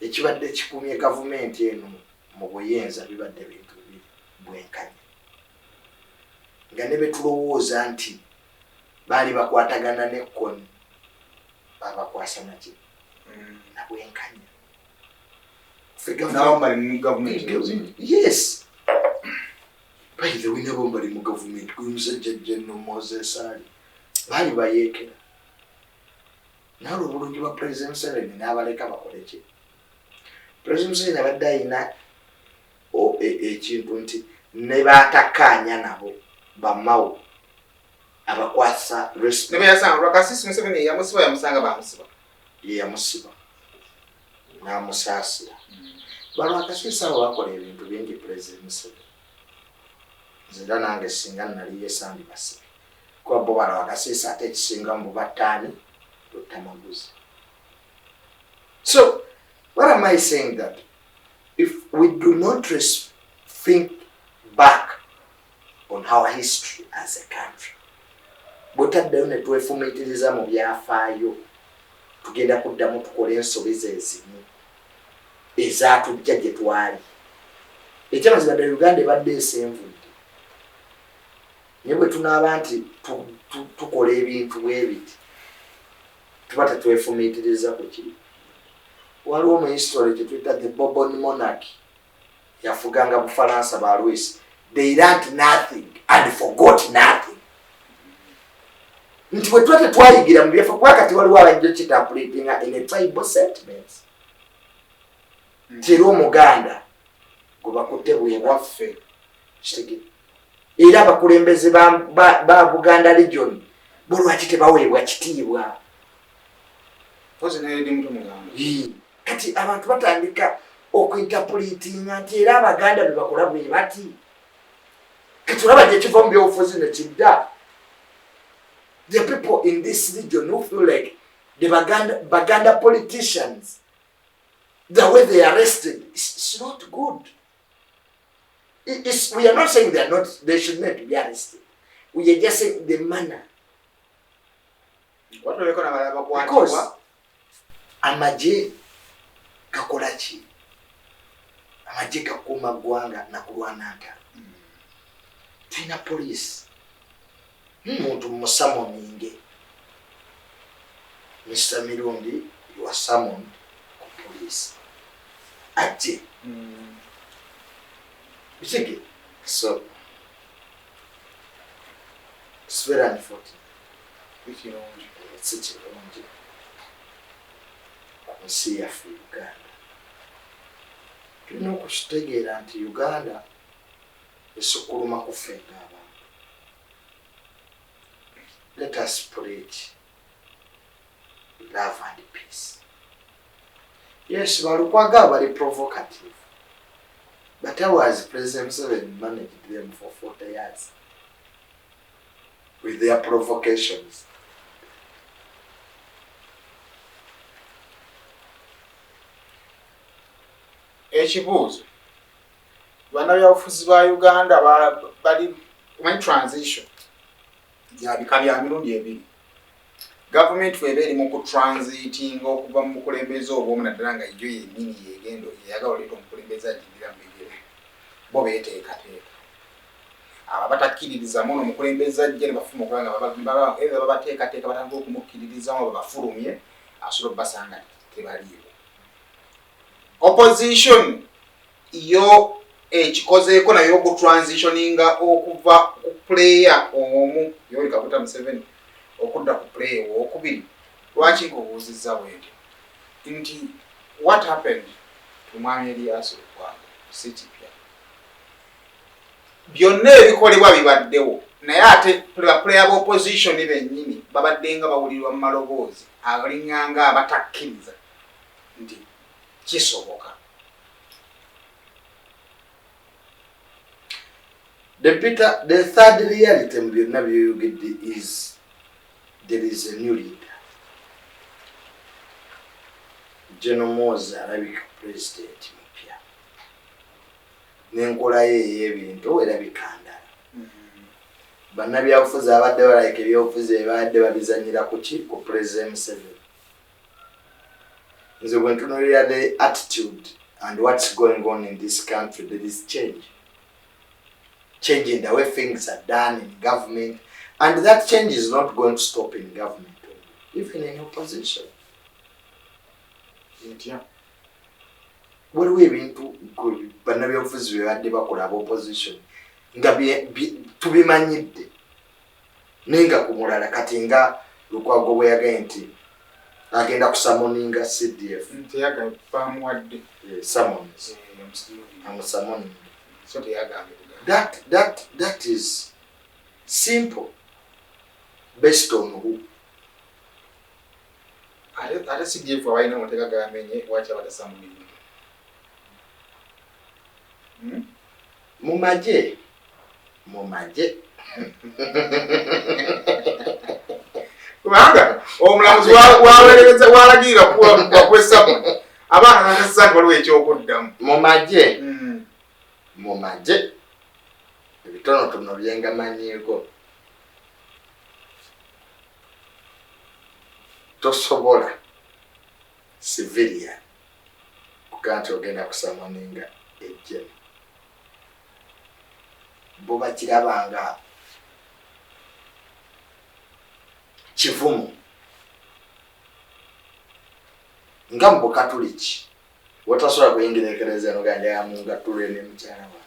A: ekibadde kikumye gavumenti eno mu buyinza bibadde bintu bibiri bwenkanya nga ne betulowooza nti baali bakwatagana n'ekkoni babakwasa naki na bwenkanya. Yes. By the way, nabo bali mu government kumusajja General Moses Ali bali bayeekera nawe obulungi bwa President Museveni n'abaleka bakole ki. President Museveni abadde alina ekintu nti ne batakkaanya nabo bamawo abakwasa
B: ne bayasanga Lwakasisi Museveni yamusanga bamusiba
A: yamusiba n'amusaasira. Balwakasisi abo bakola ebintu bingi President Museveni. Zira nange singa nali yesandi basibe kuba bo Balwakasisi ate ekisinga mu bataani lutamaguzi. So what am I saying? That if we do not think back on our history as a country, botaddeyo ne twefumiitiriza mu byafaayo tugenda kuddamu tukola ensobi zezimu ezaatujja gye twali. Ekyamazima ddala Uganda ebadde esenvudde naye bwe tunaaba nti tukola ebintu bwe biti tuba tetwefumiitiriza ku kiri. Waliwo mu history kye tuyita the Bourbon monarchy yafuganga Bufalansa ba Louis. They learned nothing and forgot nothing. Nti bwe tuba tetwayigira mu byafa kuba kati waliwo abajja kitapulatinga in a tribal sentiments. Tiro Muganda kuba kutebuye waffe kitege era abakulembeze ba Buganda region bulwaki tebaweebwa kitiibwa kati abantu batandika okuinterpretinga nti era Abaganda be bakola bwe bati kitulaba gye kiva mu byobufuzi ne kidda. The people in this region who feel like the Baganda politicians, the way they are arrested, it's not good. We are not saying they should not be arrested. We are just saying the manner. Because amaje gakola ki? Amaje gakuuma ggwanga na kulwananga. Tulina police. Muntu musamoninge. Mr. Mirundi, you are summoned to police. Ati. You see it? So, it's very unfortunate. It's such a long day. I see you for Uganda. Do you know kushitegeera nti Uganda esokuluma kufenga abantu. Let us preach love and peace. Yes, Walukwaga were provocative. But I was President Museveni managed them for 40 years with their provocations.
B: Ekibuuzo bannabyabufuzi ba Uganda bali mu transition ya bika bya mirundi ebiri. Government weba eri mu kutransitinga okuva mu mukulembeze obw'omu naddala nga yo yennyini yegendo eyagala oleeta omukulembeze ajjirira mu bigere bo beeteekateeka. Aba batakkiririzamu n'omukulembeze ajja ne bafuma okuba nga babateekateeka batandika okumukkiririzamu babafulumye asobola obbasanga tebaliiwo. Opposition yo ekikozeeko nayo okutransitioninga okuva ku player omu Yoweri Kaguta Museveni okudda ku player owokubiri. Lwaki nkubuuzizza bwentyo nti what happened to Mwami Erias Lukwago Sitipya? Byonna ebikolebwa bibaddewo naye ate player b'opposition bennyini babadde nga bawulirwa mu maloboozi abalinganga abatakkiriza nti kisoboka.
A: The third reality is there is a new leader. General Moza alabika president mupya. N'enkola ye ey'ebintu erabikandala. Bannabyabufuzi abadde balayika ebyobufuzi ebadde babizanyira ku ki? Ku President Museveni. Nze bwe ntunuulira the attitude and what's going on in this country, there is change. Changing the way things are done in government, and that change is not going to stop in government, even in opposition. Waliwo ebintu bannabyabufuzi bye badde bakola ab'opposition nga tubimanyidde naye nga ku mulala kati nga Lukwago bwe yagaye nti agenda kusamoninga CDF. Summons. That is simple. Based on who?
B: Ate CDF abalina amateeka gamenye lwaki abatasamuliddwa?
A: Mumaje.
B: Kubanga omulamuzi waweereza walagirira kw'essamu abaana n'agasanga waliwo ekyokuddamu.
A: Mumaje ebitonotono byengamanyiiko tosobola civilian kugaa nti ogenda kusamoninga ejjemu. Bo bakirabanga kivumu nga mu Bukatuliki wotasobola kuyingira ekereziya n'ogenda yamunga tulwe ne mukyala wa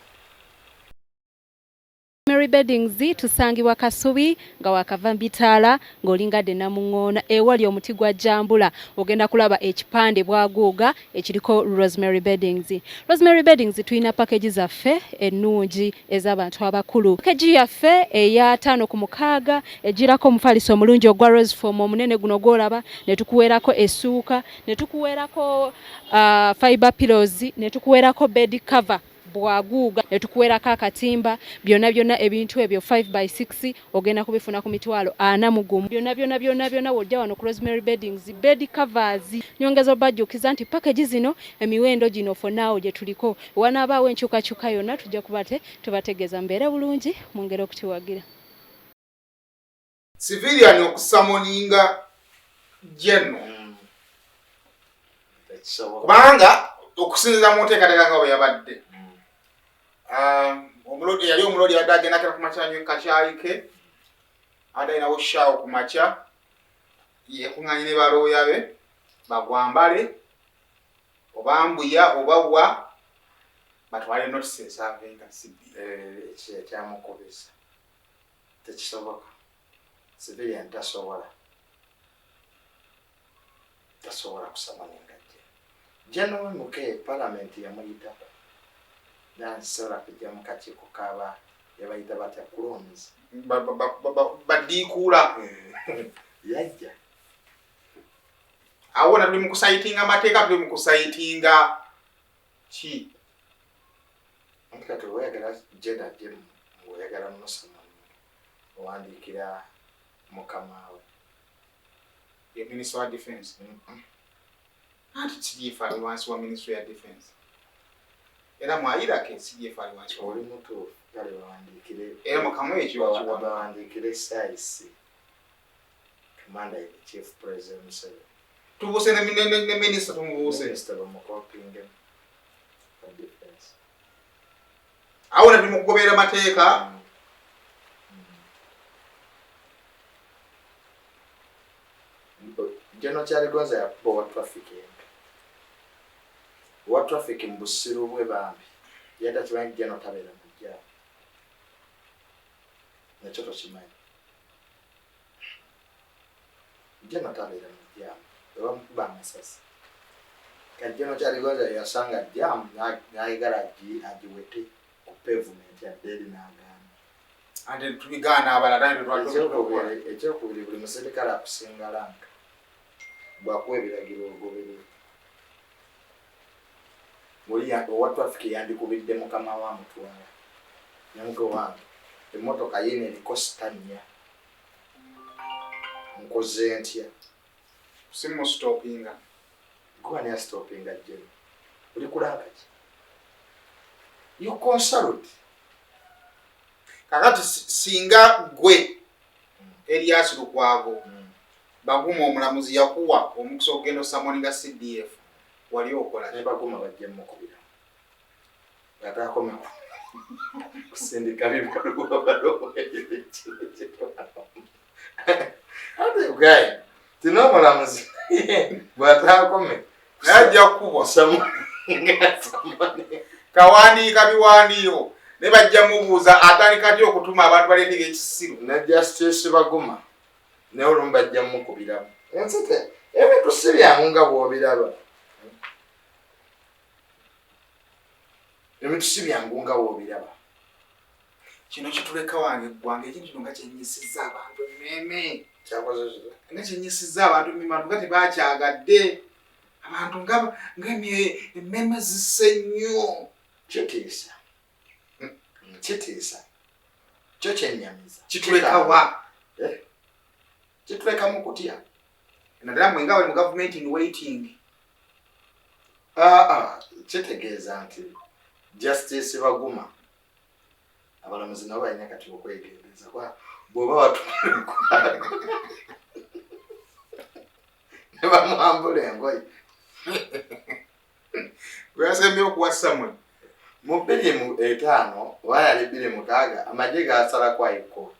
D: Rosemary Beddings tusangibwa Kasubi nga wakava Mbitaala ng'olingadde Namuŋŋoona ewali omuti gwa jambula ogenda kulaba ekipande bwaguuga ekiriko Rosemary Beddings. Rosemary Beddings tulina package zaffe ennungi ez'abantu abakulu. Package yaffe eya 5 ku 6 ejirako omufaliso omulungi ogwa rose form omunene guno gwolaba, ne tukuweerako essuuka, ne tukuweerako fiber pillows, ne tukuweerako bed cover bwaguuga, ne tukuweerako akatimba. Byonna ebintu ebyo 5x6 ogenda kubifuna ku mitwalo 40. Byonna wojja wano ku Rosemary Beddings bed covers. Nyongezo bajjukiza nti package zino emiwendo gino for now gye tuliko. Wanaabaawo enkyukakyuka yonna tujja kubate tubategeeza mbeere bulungi mu ngero okutiwagira.
B: Civilian okusamoninga jeno kubanga okusinziza mu nteekateeka nga bwe yabadde omulodi yali omulodi yadde agendakera ku makyanyo kakyayike adayinawo shaawo ku makya yekuŋŋanye ne balooya be bagwambale oba mbuya oba wa batwale notisi esavenga
A: ekyamukubisa tekisoboka. Civilian tasobola kusamoninga General Muke Parliament yamuyita nansobola kujja mu kakiiko kaba yabayita batya clones
B: baddiikuula
A: yajja
B: awona tuli mu kusayitinga amateeka, tuli mu kusayitinga ki
A: kati oyagala jeda jemu oyagala munosamu owandiikira mukama we
B: ye Minister wa Defense anti CDF ali wansi wa Ministry ya Defense era mwayirako CDF ali wansi
A: oli mutuufu kale bawandiikire
B: era mukamu ekyo
A: bawandiikire SIC Commander in Chief President Museveni
B: tubuse ne Minister tumubuuse
A: Minister bamukopinge wa Defense
B: awona tuli mu kugoberera amateeka
A: General Kyaligonza yakuba wa traffic mu Busiru bwe bambi yata kibangi General tabeera mujja nekyo tokimanyi General tabeera mujja bamukuba amasasi kati General Kyaligonza yasanga jam n'ayagala agiwete ku pavement ya Delhi n'agaana
B: ate tubigaana abalala
A: ekyokubiri buli muserikale akusinga lanka bwakuwa ebiragiro ogoberera owa traffic yandikubidde mukama wa mutwala namuge wange emmotoka yene eriko sitanya nkoze ntya
B: simu stoppinga
A: gwani ya stoppinga jeno oli kulanga ki you consult
B: kakati singa gwe Elias Lukwago baguma omulamuzi yakuwa omukisa okugenda osamoninga CDF wali okola
A: ne baguma bajja mukubira gatakome kusindika bibalwa balo ate guy tino omulamuzi bwatakome
B: najja kubwa
A: samoninga
B: kawandiika biwandiiko ne bajja mubuuza atandika atya okutuma abantu baleetega ekisiru
A: ne justice baguma ne olumu bajja mukubiramu ensete ebintu si byangu nga bw'obiraba ebintu si byangu nga bw'obiraba
B: kino kituleka wange eggwanga ekintu kino nga kyenyisizza abantu emmeme
A: kyakoze
B: nga kyenyisizza abantu emmeme abantu nga tebakyagadde abantu nga emmeme zisse nnyo
A: kitiisa kyo kyennyamiza
B: kituleka wa
A: kituleka mu kutya
B: naddala mwe nga bali mu government in waiting
A: kitegeeza nti justice baguma abalamuzi nabo balina kati okwegendereza bw'oba watumulekwa ne bamuwambula engoye
B: weyasembye okuwa Samuel
A: mu 2005 oba yali 2006 amagye gasalako High Court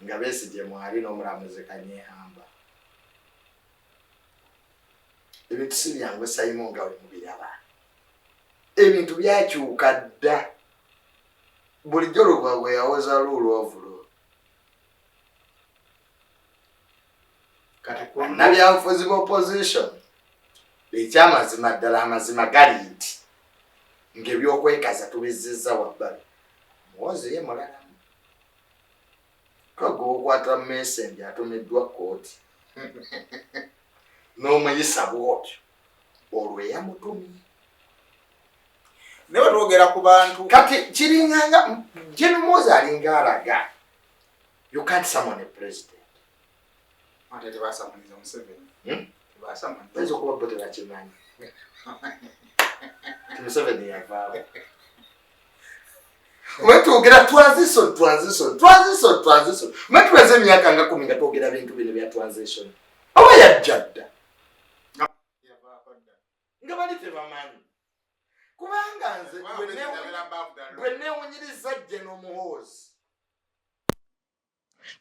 A: nga Besigye mwali n'omulamuzi Kanyehamba ebintu si byangu Simon nga we mubiraba ebintu byakyuka dda bulijjo Lukwago yawoza rule of law. Kati bannabyabufuzi opposition ekyamazima ddala amazima gali nti ng'ebyokwekaza tubizizza wabbali. Muhoozi ye mulalamu. Kago okwata messenger atumiddwa kooti. N'omuyisa bw'otyo olwo yamutumye.
B: Ne batwogera ku bantu
A: Kati kiringanga Muhoozi alinga alaga. You can't summon a president.
B: ate tebasamuniza Museveni. Tebasamuniza.
A: Bayinza okuba bo tebakimanyi. Museveni yavaawo. Wetwogera transition. Metweze emyaka nga 10 nga twogera bintu bino bya transition. Oba yajja dda. Nga bali tebamanyi. Kubanga nze bwe neewunyiriza General Muhoozi.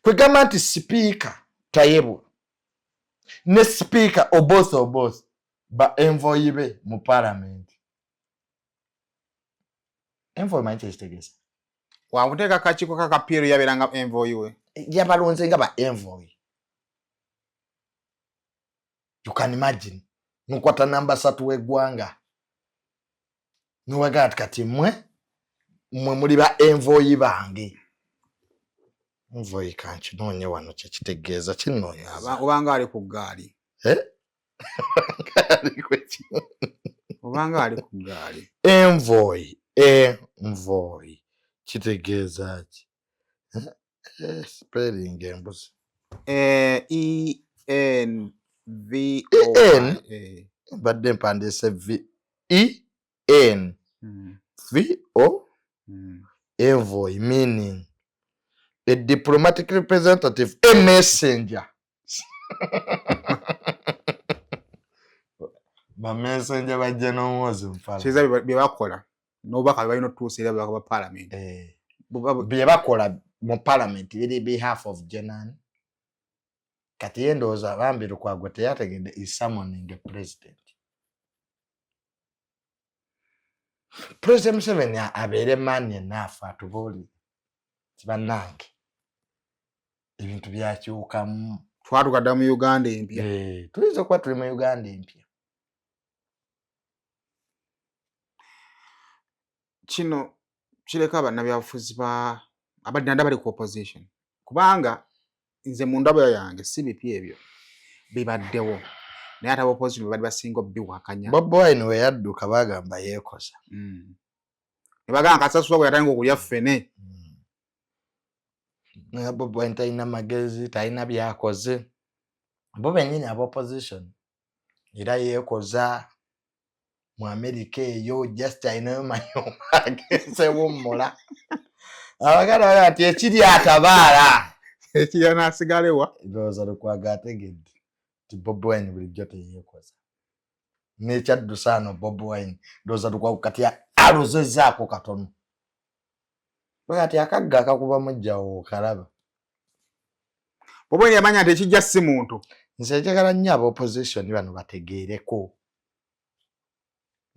A: Kwegamba nti sipiika Tayebwa ne sipiika Oboth ba envoy be mu parliament. Envoy manyi ekitegeeza.
B: Wakuteeka kakiiko kakapiero yabeeranga envoy we.
A: Yabalonze nga ba envoy. You can imagine. Nukwata namba 3 w'eggwanga. Nuwaga kati mwe muli ba envoy bange. Envoy kanchi nonye wano kyekitegeeza kinoonya.
B: Obanga ali ku gaali. Obanga ali ku gaali.
A: Envoy kitegeeza ki? Spelling embuzi. E-N-V-O-Y. Badde mpandiise E-N-V-O. Envoy meaning a diplomatic representative, a messenger. Ba messenger ba General Muhoozi mfala.
B: Kiza bye bakola. N'obubaka balina otutuusira ba parliament.
A: Bye bakola mu parliament biri behalf of General. Kati endowooza bambi Lukwago teyategedde is summoning a president. President Museveni abeere maani enough atubuulire. Bannange ebintu byakyukamu.
B: Twatugadda mu Uganda empya.
A: Tuyinza okuba tuli mu Uganda empya.
B: Kino kireka bannabyabufuzi abadde bali ku opposition. Kubanga nze mu ndabo yange si bipya ebyo bibaddewo. Naye ate opposition bali basinga biwakanya.
A: Bobi Wine we yadduka bagamba yeekoza.
B: Ne bagamba kasasula bwe yatandika okulya ffene.
A: Bobi Wine talina magezi, talina byakoze. Bo bennyini aba opposition era yeekoza mu America eyo just ayinayo manyo ageze wummula. Abaganda bagati ekiri atabaala.
B: Ekiri anaasigalewa.
A: Ndowooza Lukwago ategedde nti Bobi Wine bulijjo teyeekoza. N'ekyaddusa ano Bobi Wine ndowooza Lukwago kati alozezzaako katono. Bagati akagga akakuba mujjawo kalaba.
B: Bobi Wine yamanya nti ekijja si muntu.
A: Nze njagala nnyo aba opposition bano bategeereko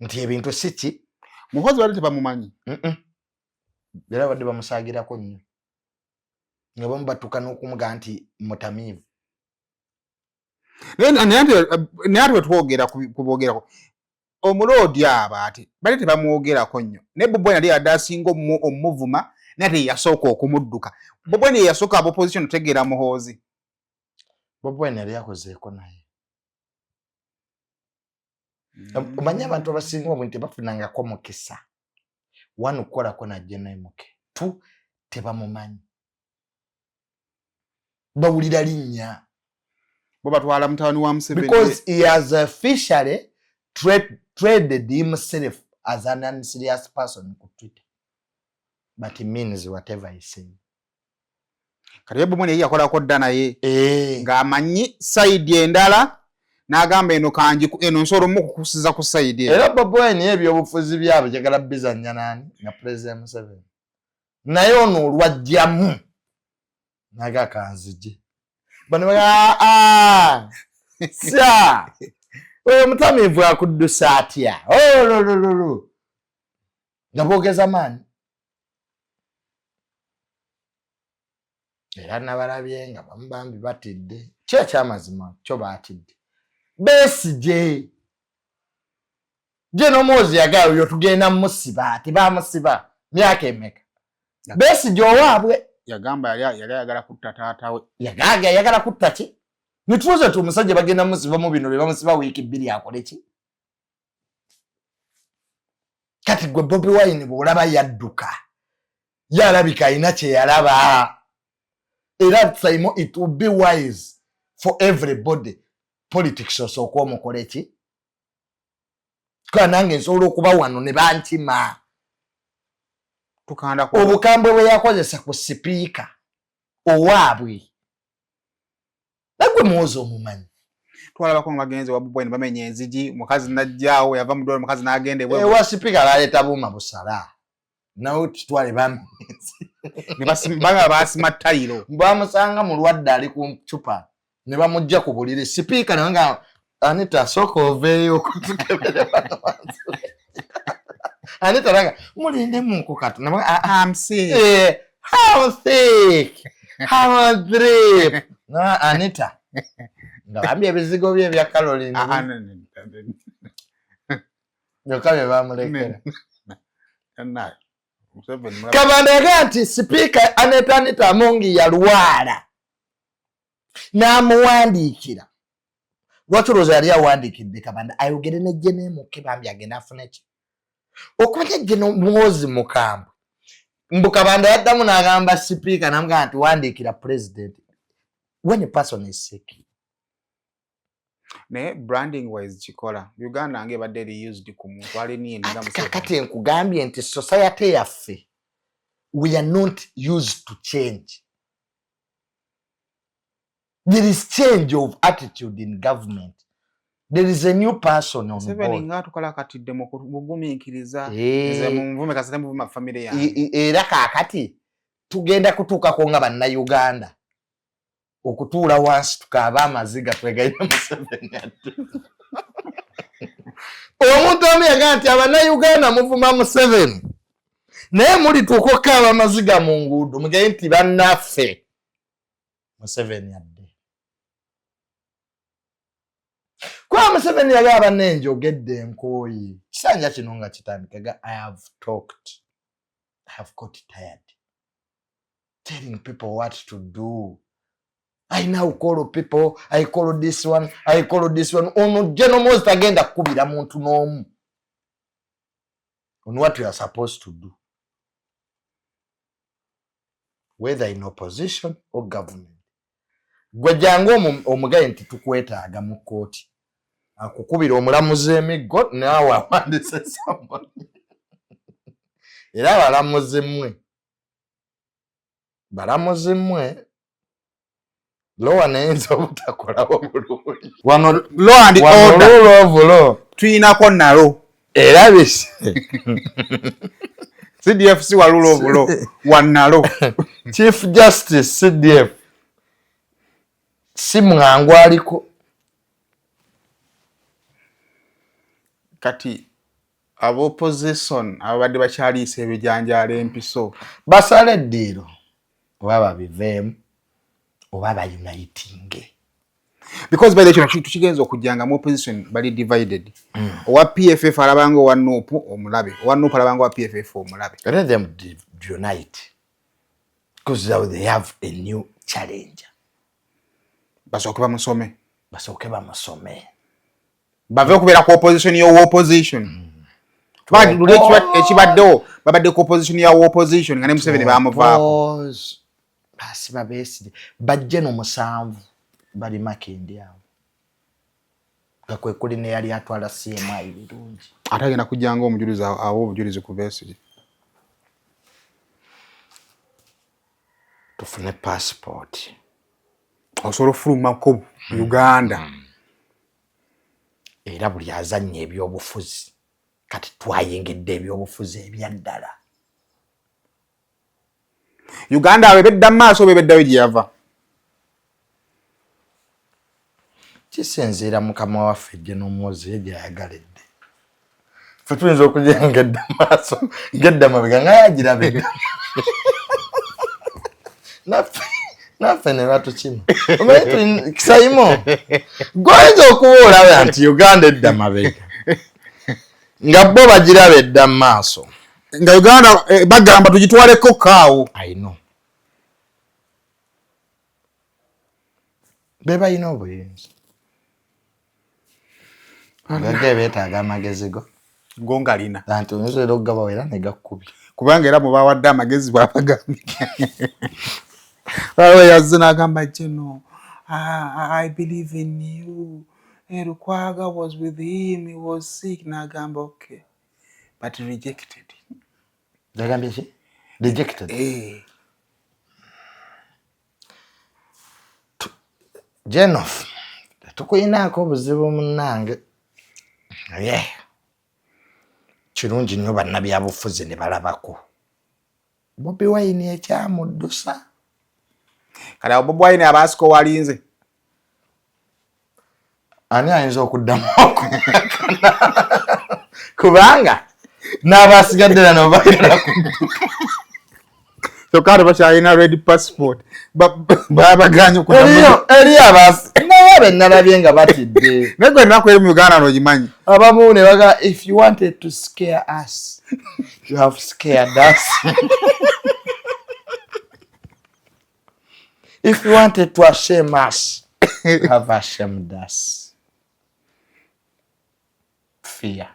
A: nti ebintu si ki.
B: Muhoozi bali tebamumanyi.
A: Era badde bamusaagirako nnyo. Nga bamu batuuka n'okumuga nti mutamiivu.
B: Naye ate bwe twogera kuboogerako omuloodi abo ate bali tebamwogerako nnyo. Naye Bobi Wine yali yadde asinga omuvuma naye ate yasooka okumudduka. Bobi Wine yasooka aba opposition otegeera Muhoozi.
A: Bobi Wine yali akozeeko naye. Omanyi abantu abasinga obuntu tebafunangako mukisa. One okukolako na General Muke. 2 tebamumanyi. Bawulira linnya.
B: Bo batwala mutawani wa Museveni.
A: Because he has officially traded himself as an unserious person on Twitter. But it means whatever he says.
B: Kati Bobi Wine yakolako dda naye. Ng'amanyi side endala n'agamba eno kanji eno nsoro mu kukusiza ku side.
A: Era Bobi Wine ebyobufuzi byabo jagala bizanya nani na President Museveni. Naye ono olwajjamu naga kanzije. Bano sa mutamivu akuddusa atya. Nga boogeza maani. era nabalabye nga bamubambi batidde kyo ekyamazima kyo baatidde Besigye Jeno Mozi yagayo yo tugenda musiba tebamusiba myaka emeka Besigye owaabwe
B: yagamba yali ayagala kutta taata we
A: yagala kutta ki nituuze tu omusajja bagenda musiba mu bino bamusiba wiiki 2 akole ki kati gwe Bobi Wine bw'olaba yadduka yalabika alina kye yalaba era Simon it will be wise for everybody politics osooka omukole ki kwa nange nsobola okuba wano ne bantima
B: tukanda
A: obukambwe bwe yakozesa ku sipiika owaabwe nagwe muwozi omumanyi
B: twalabako nga bagenze wa Bobi Wine bamenya enzigi mukazi najjaawo yava mu ddwaliro mukazi n'agenda
A: ewa sipiika alaleeta buuma busala nawe tutwale bamenzi
B: ne basima ttayiro
A: bamusanga mulwadde ali ku cupa ne bamujja ku buliri sipiika nawe nga Anita sooka oveeyo okutukebere bano wansi Anita naga mulinde munku katu
B: I'm sick
A: how sick how drip Anita nga bambi ebizigo bye ebya Caroline nyoka bye bamulekera Kabanda nti sipiika Anita Amongi yalwala n'amuwandiikira lwatuloza yali awandiikidde Kabanda ayogere ne Jenemuke bambi agenda afune ki okumanya Jeno Muhoozi mukambwe mbu Kabanda yaddamu n'agamba sipiika namugamba nti wandiikira president when a person is sick
B: ne branding wise chikola Uganda nge badde used ku muntu alini endinga museveni
A: kati nkugambye nti society yaffe we are not used to change. There is change of attitude in government. There is a new person on board.
B: Seveni nga tukola katidde mu kugumiikiriza nze mu mvume kasete mvume family yange
A: era kaakati tugenda kutuukako nga bannayuganda okutuula wansi tukaaba amaziga twegayina Museveni ate omuntu omu yagaa nti abannayuganda muvuma Museveni naye mulituuka okukaaba amaziga mu nguudo mugaye nti bannaffe Museveni adde kwa Museveni yagaa bannenjogedde enkooyi kisanja kino nga kitandikaga I have talked. I have got tired telling people what to do. I now call people, I call this one, I call this one. Ono Jeno Muhoozi tagenda kukubira muntu n'omu on what you are supposed to do, whether in opposition or government. Gwe jangu omugaye nti tukwetaaga mu kooti akukubira omulamuzi emiggo naawe awandise someone era balamuzi mmwe lowa nayinza obutakolawo bulungi
B: wano law and order tuyinako nalo
A: era bisi
B: CDF si wa rule of law wannalo
A: Chief Justice CDF si mwangu aliko
B: kati abo opposition abadde bakyaliisa ebijanjaalo empiso
A: basale eddiiro oba babiveemu oba uniting
B: because by the way tukigenza okujjanga mu opposition bali divided owa PFF alabanga owa NUP omulabe owa NUP alabanga owa PFF omulabe
A: let them unite because they have a new challenge.
B: basooke bamusome bave okubeera ku opposition y'owa opposition ekibaddewo babadde ku opposition y'owa opposition nga ne Museveni bamuvaako
A: basi babeside bajje n'omusanvu bali Makindi awo nga kwe kuli ne yali atwala CMI birungi
B: ate agenda kujjanga omujulizi awo obujulizi ku Besigye
A: tufune passport
B: osobola ofulumako Uganda
A: era buli azannya ebyobufuzi kati twayengedde ebyobufuzi ebyaddala
B: Uganda abebedda maaso bebeddayo gye yava
A: kisinziira mukama waffe Jeno Muhoozi gy'ayagaledde ffe tuyinza okujengedda maaso gedda mabega nga yagirabedda naffe ne batukima omanyi Kisaimo gwayinza okubuulawo nti Uganda edda mabega nga bo bagiraba edda mu maaso
B: nga Uganda bagamba tugitwaleko kaawo.
A: I know be balina obuyinza ngage beetaaga amagezi go
B: ngalina
A: anti oyinza era okugabawo era ne gakkubye
B: kubanga era mubawadde amagezi bwabagambye bawe yazze n'agamba General, I believe in you. Lukwago was with him, he was sick. N'agamba okay, but rejected.
A: Yagambye ki? Rejected. Genof tukuyinaako obuzibu munnange. Kirungi nnyo bannabyabufuzi ne balabako. Bobi Wine ekyamuddusa.
B: Kale Bobi Wine abaasiko walinze.
A: Ani ayinza okuddamu kubanga n'abasigadde nano bagenda kudduka.
B: Kyokka bakyalina red passport. Babaganye okuddamu.
A: Eri abasi naye bennalabye nga batidde.
B: Naye gwe nnaku eri mu Uganda n'ogimanyi.
A: Abamu ne baga, if you wanted to scare us, you have scared us. If you wanted to ashame us, you have ashamed us. Fear.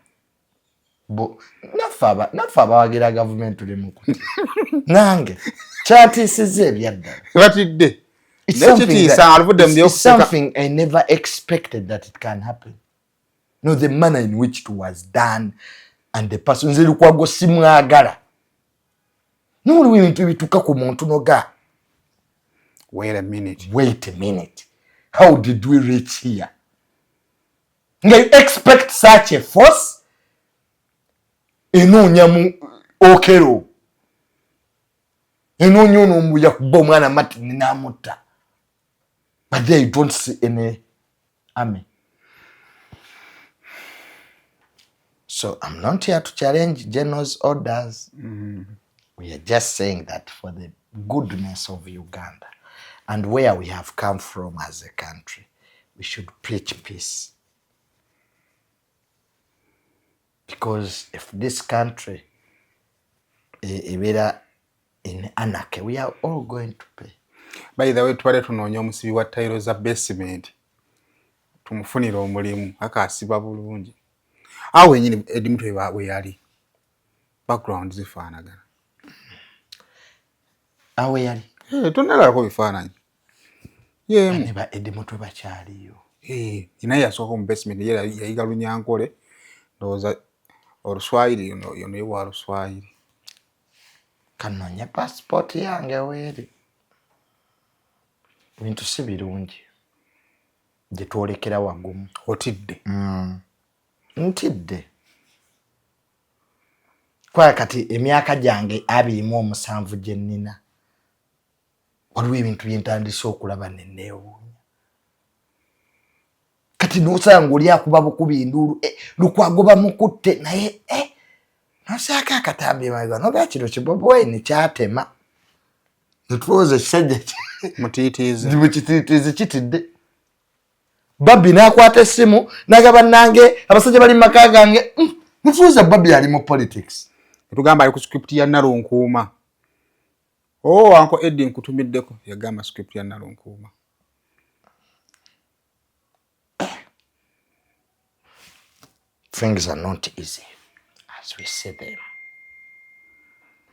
A: Nafa abawagira government tuli mukuti. Nange kyatiisiza ebyaddala.
B: Batidde.
A: It's something I never expected that it can happen. No, the manner in which it was done and the person nze Lukwago simwagala. N'oliwo ebintu ebituuka ku muntu noga.
B: Wait a minute.
A: How did we reach here? You expect such a force? Enoonya mu okero. Enoonya ono mbuya kuba omwana Martin n'amutta. But there you don't see any army. So I'm not here to challenge General's orders. We are just saying that for the goodness of Uganda and where we have come from as a country, we should preach peace. Because if this country is in anarchy, we are all going to pay.
B: By the way, twale tunoonya omusibi wa tayiro za basement. Tumufunira omulimu akasiba bulungi. Awo wenyini Edimutwe we yali. Background zifaanagana.
A: Awe yali.
B: Tonalako bifaananyi.
A: Neba Edimutwe bakyaliyo.
B: Inaye yasooka mu basement yayiga Lunyankole. Ndowooza Oluswayiri yono yewa Luswayiri.
A: Kanoonya passport yange weeri. Bintu si birungi. Gye twolekera wagumu.
B: Otidde.
A: Ntidde. Kwa kati emyaka gyange 27 gye nnina. Waliwo ebintu bye ntandise okulaba ne neewuunya. Kati n'osanga oli akuba bukubi enduulu Lukwago bamukutte naye nosaako akatambi emabega noga kino Bobi Wine kyatema. Netulowooza ekisajja mukitiitiizi kitidde. Babbi n'akwata essimu n'agaba nange abasajja bali mu maka gange. Netulowooza Babbi ali mu politics.
B: Tugamba ali ku script ya Nalunkuuma. Uncle Eddie nkutumiddeko yagamba script ya Nalunkuuma.
A: Things are not easy as we say them.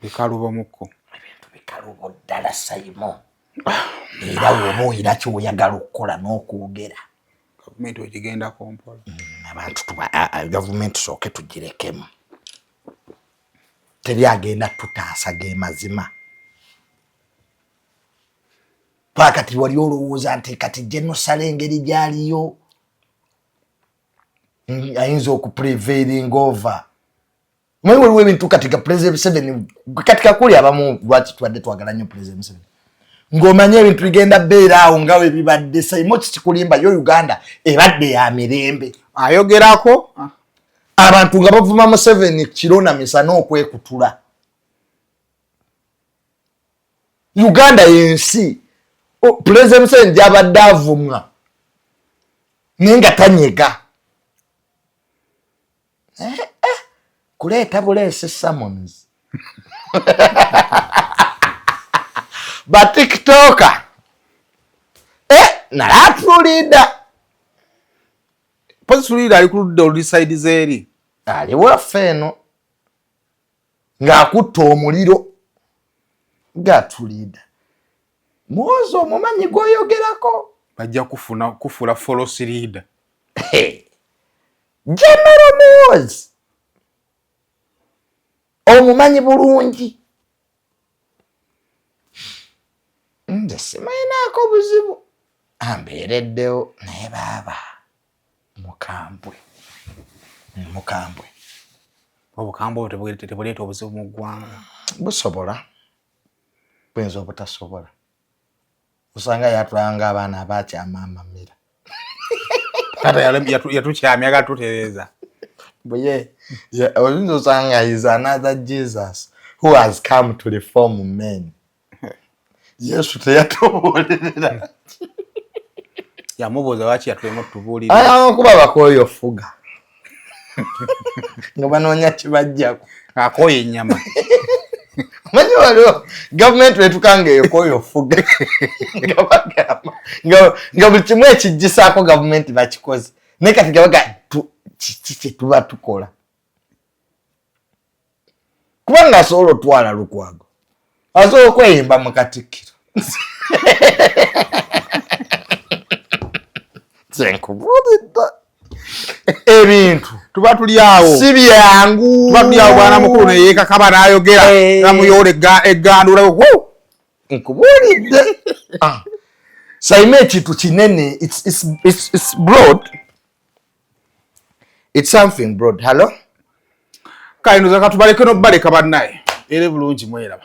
B: Bikalubo muko.
A: Ebintu bikalubo ddala Saimo. Era womo ira kyoyagala okukola n'okwogera.
B: Gavumenti ogigenda kompola.
A: Abantu gavumenti sooke tugirekemu. Teri agenda tutaasa ge mazima. Pakati wali olowooza nti kati General engeri gyaliyo ayinza okuprevailing over. Mwe waliwo ebintu kati ga President Museveni kati kakuli abamu lwaki twadde twagala nnyo President Museveni. Ng'omanye ebintu bigenda beera awo nga bwe bibadde Saimo kikulimba yo Uganda ebadde ya mirembe.
B: Ayogerako
A: abantu nga bavuma Museveni kirona misana okwekutula. Uganda yensi President Museveni gy'abadde avumwa naye nga tanyega kuleeta buleesi summons batiktoka nalaatulida
B: pozitulida ali kuludda olulisaidi zeeri
A: ali waffe eno ng'akutta omuliro gatulida muwozi omumanyi gw'oyogerako
B: bajja kufula folos leader
A: General Muwozi omumanyi bulungi nze simayinaako buzibu ambeereddewo naye baaba mukambwe
B: obukambwe tebuleeta obuzibu mu ggwanga
A: busobola buyinza obutasobola usanga yatwanga abaana abakyama amamira
B: kata yatukyamya gatutereeza
A: buye oyinza osanga is another Jesus who has come to reform men. Yesu teyatubuulirira
B: yamubuuza lwaki yatulema tubuulirira
A: kuba bakoyo fuga nga banoonya kibajjako
B: akoye ennyama
A: manyi waliwo gavumenti wetukanga eyokoyo fuga nga buli kimu ekijjisaako gavumenti bakikoze naye kati gabaga kiki tuba tukola kubanga asobola otwala Lukwago asobola okweyimba mu Katikkiro senkubuulidde ebintu
B: tuba tuli awo
A: si byangu
B: tuba tuli awo bwana mukulu neyeekakaba n'ayogera namuyoola eggandula
A: nkubuulidde sayime ekintu kinene it's broad. It's something broad. Hello?
B: Kainoza katubaleke no baleka bannaye. Ere bulungi mweraba.